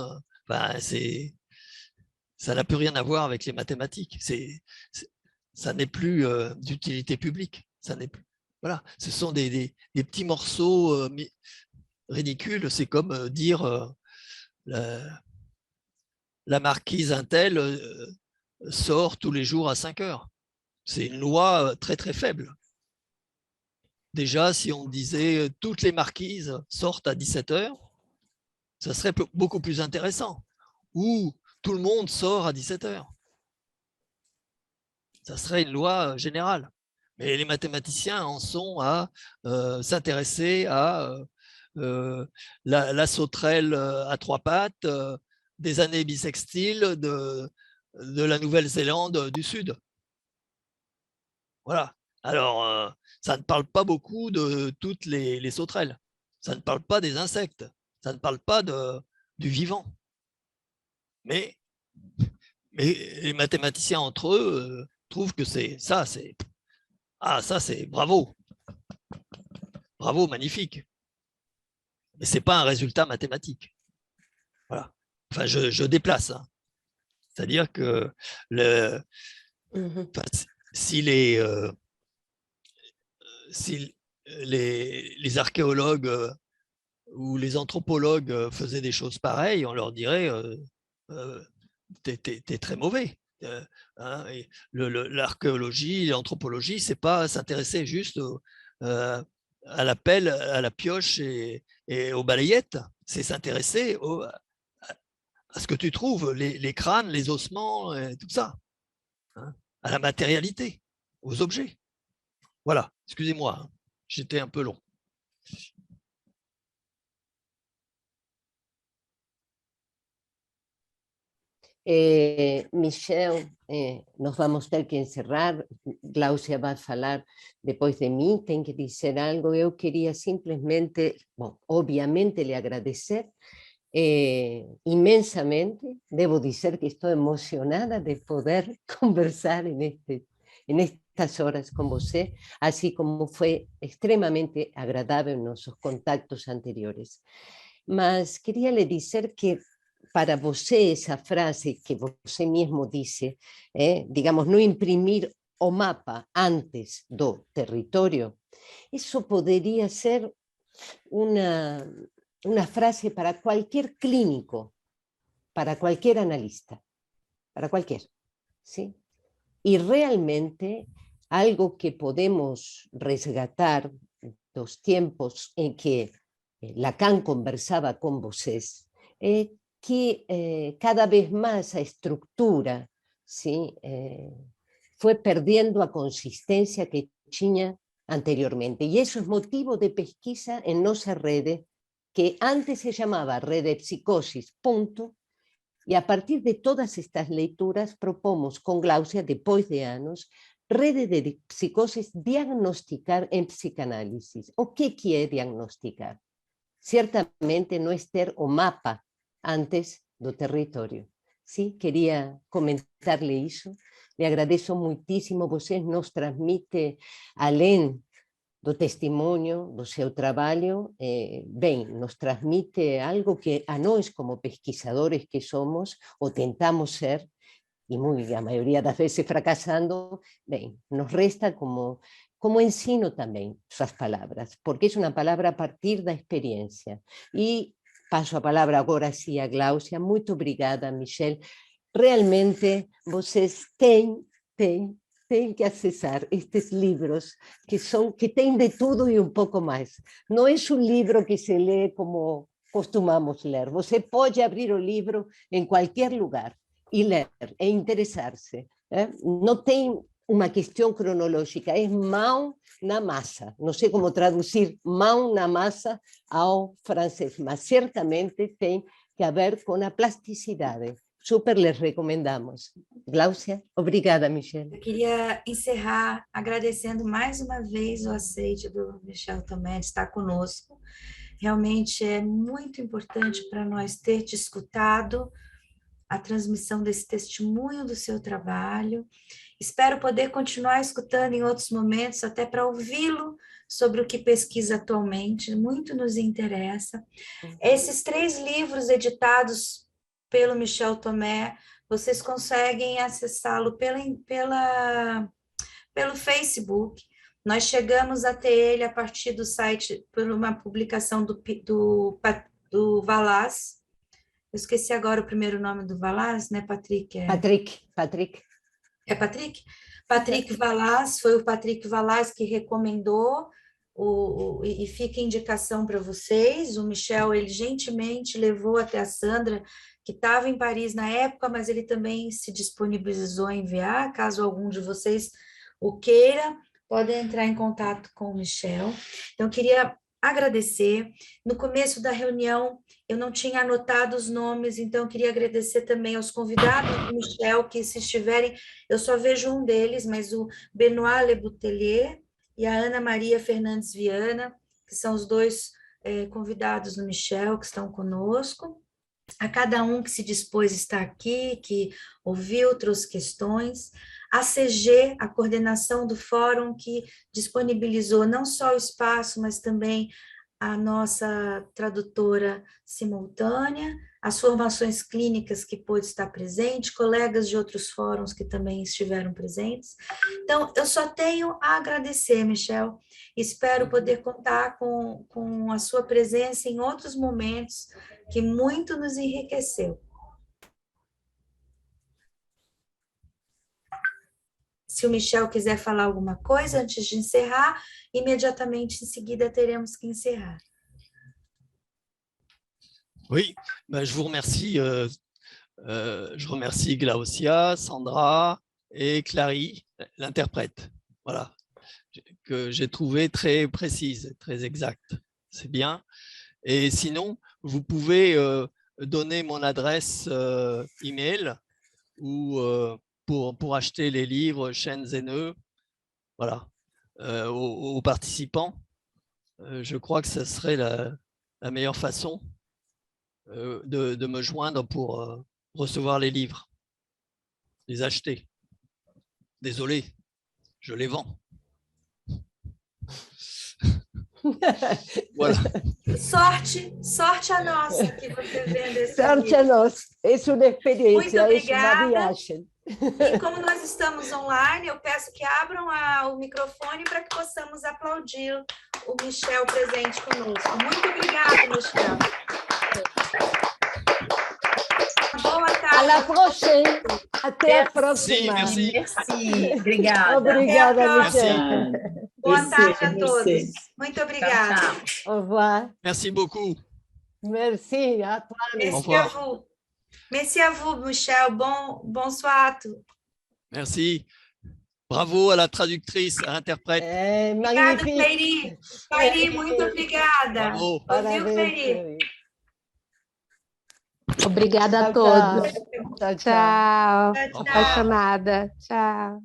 ça n'a plus rien à voir avec les mathématiques. Ça n'est plus d'utilité publique. Ça n'est plus. Voilà. Ce sont des petits morceaux ridicules. C'est comme dire la marquise Intel sort tous les jours à 5 heures. C'est une loi très très faible. Déjà, si on disait toutes les marquises sortent à 17 heures, ça serait beaucoup plus intéressant. Ou tout le monde sort à 17 heures. Ça serait une loi générale. Mais les mathématiciens en sont à s'intéresser à la sauterelle à 3 pattes, des années bissextiles de la Nouvelle-Zélande du Sud. Voilà. Alors, ça ne parle pas beaucoup de toutes les sauterelles. Ça ne parle pas des insectes. Ça ne parle pas du vivant. Mais les mathématiciens entre eux trouvent que ça, c'est bravo. Bravo, magnifique. Mais ce n'est pas un résultat mathématique. Voilà. Enfin, je déplace. Hein. C'est-à-dire que si les archéologues ou les anthropologues faisaient des choses pareilles, on leur dirait t'es très mauvais. Hein, l'archéologie, l'anthropologie, c'est pas s'intéresser juste à la pelle, à la pioche et aux balayettes, c'est s'intéresser à ce que tu trouves, les crânes, les ossements, tout ça, hein, à la matérialité, aux objets. Voilà, excusez-moi, hein, j'étais un peu long. Michel, nos vamos ter que encerrar. Glaucia vai falar depois de mim, tem que dizer algo. Eu queria simplesmente, bom, obviamente, lhe agradecer inmensamente. Devo dizer que estou emocionada de poder conversar en estas horas con você, así como foi extremamente agradável nossos contactos anteriores. Mas queria lhe dizer que para você esa frase que você mesmo dice, digamos, no imprimir o mapa antes do território, isso poderia ser uma frase para qualquer clínico, para qualquer analista, para qualquer, ¿sí? Y realmente algo que podemos resgatar dos tiempos en que Lacan conversaba con vocês es que cada vez más a estructura, ¿sí? Fue perdiendo a consistencia que tinha anteriormente. Y eso es motivo de pesquisa en nuestra red, que antes se llamaba Red de Psicosis, punto. Y a partir de todas estas leituras propomos con Glaucia, después de años, redes de psicosis diagnosticar en psicanálisis. O que é diagnosticar? Ciertamente no es ter o mapa antes do territorio. Sí, quería comentarle eso. Le agradezco muchísimo. Você nos transmite, além do testemunho, do seu trabalho, bem, nos transmite algo que a nós, como pesquisadores que somos, ou tentamos ser, e a maioria das vezes fracasando, bem, nos resta como ensino também suas palavras, porque é uma palavra a partir da experiência. E passo a palavra agora sim a Glaucia. Muito obrigada, Michel. Realmente, vocês têm que acessar estes livros que têm de tudo e um pouco mais. Não é um livro que se lê como costumamos ler. Você pode abrir o livro em qualquer lugar e ler, e interessar-se. Não tem uma questão cronológica, é mão na massa. Não sei como traduzir mão na massa ao francês, mas certamente tem que haver com a plasticidade. Super les recomendamos. Glaucia, obrigada, Michel. Eu queria encerrar agradecendo mais uma vez o aceite do Michel Tomé de estar conosco. Realmente é muito importante para nós ter te escutado a transmissão desse testemunho do seu trabalho. Espero poder continuar escutando em outros momentos, até para ouvi-lo sobre o que pesquisa atualmente, muito nos interessa. Esses 3 livros editados pelo Michel Tomé, vocês conseguem acessá-lo pelo Facebook. Nós chegamos a ter ele a partir do site, por uma publicação do Valaz. Eu esqueci agora o primeiro nome do Valaz, né, Patrick? Patrick. É Patrick? Patrick Valaz, foi o Patrick Valaz que recomendou, e fica indicação para vocês. O Michel, ele gentilmente levou até a Sandra, que estava em Paris na época, mas ele também se disponibilizou a enviar. Caso algum de vocês o queira, podem entrar em contato com o Michel. Então, eu queria agradecer. No começo da reunião, eu não tinha anotado os nomes, então eu queria agradecer também aos convidados do Michel, que se estiverem, eu só vejo um deles, mas o Benoît Le Boutelier e a Ana Maria Fernandes Viana, que são os 2 convidados do Michel, que estão conosco. A cada um que se dispôs a estar aqui, que ouviu, trouxe questões. A CG, a coordenação do fórum, que disponibilizou não só o espaço, mas também a nossa tradutora simultânea, as formações clínicas que pôde estar presente, colegas de outros fóruns que também estiveram presentes. Então, eu só tenho a agradecer, Michel. Espero poder contar com a sua presença em outros momentos, que muito nos enriqueceu. Se o Michel quiser falar alguma coisa antes de encerrar, imediatamente em seguida teremos que encerrar. Oui, ben, je vous remercie. Je remercie Glaucia, Sandra et Clary, l'interprète. Voilà, que j'ai trouvé très précise, très exacte. C'est bien. Et sinon, vous pouvez donner mon adresse email ou pour acheter les livres Chaînes et Nœuds, voilà, aux participants. Je crois que ce serait la meilleure façon de me joindre pour recevoir les livres, les acheter. Désolé, je les vends. Voilà. Sorte a nossa que você vendo esse Sorte a nós. É uma experiência, é uma obrigada. viagem. E como nós estamos online, eu peço que abram o microfone para que possamos aplaudir o Michel presente conosco. Muito obrigada, Michel. Boa tarde. À la prochaine. Até a próxima. Merci. Merci, obrigada. Obrigada, Até a Michel. Boa tarde a Merci. todos. Muito obrigada. Tchau, tchau. Au revoir. Merci beaucoup. Merci à toi. Merci revoir. à vous. Merci à vous, Michel. Bonsoir. Merci. Bravo à la traductrice, à l'interprète. Obrigada, Magnifique. Cleiri. Cleiri, muito obrigada. Bravo. Ouviu, Parabéns, Cleiri? Cleiri. Obrigada a Tchau, todos. tchau. Tchau, tchau. Tchau. Tchau, tchau. Apaixonada. Tchau.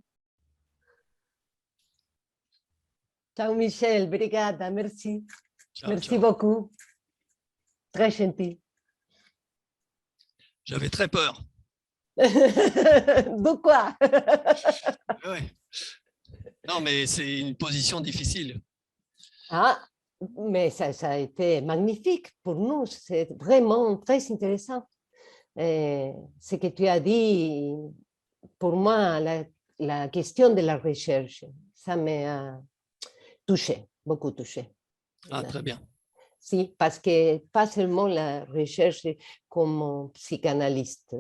Ciao Michel, obrigada, merci. Ciao, Merci ciao. beaucoup. Très gentil. J'avais très peur. De quoi? Ouais. Non, mais c'est une position difficile. Ah, mais ça a été magnifique pour nous. C'est vraiment très intéressant. Ce que tu as dit, pour moi, la question de la recherche, ça m'a touché, beaucoup touché. Ah, très bien. Si, parce que pas seulement la recherche comme psychanalyste,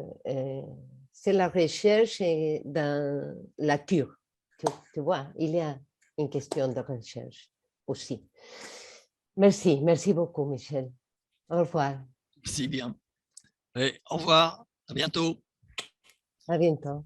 c'est la recherche dans la cure. Tu vois, il y a une question de recherche aussi. Merci, merci beaucoup, Michel. Au revoir. Si bien. Allez, au revoir. À bientôt. À bientôt.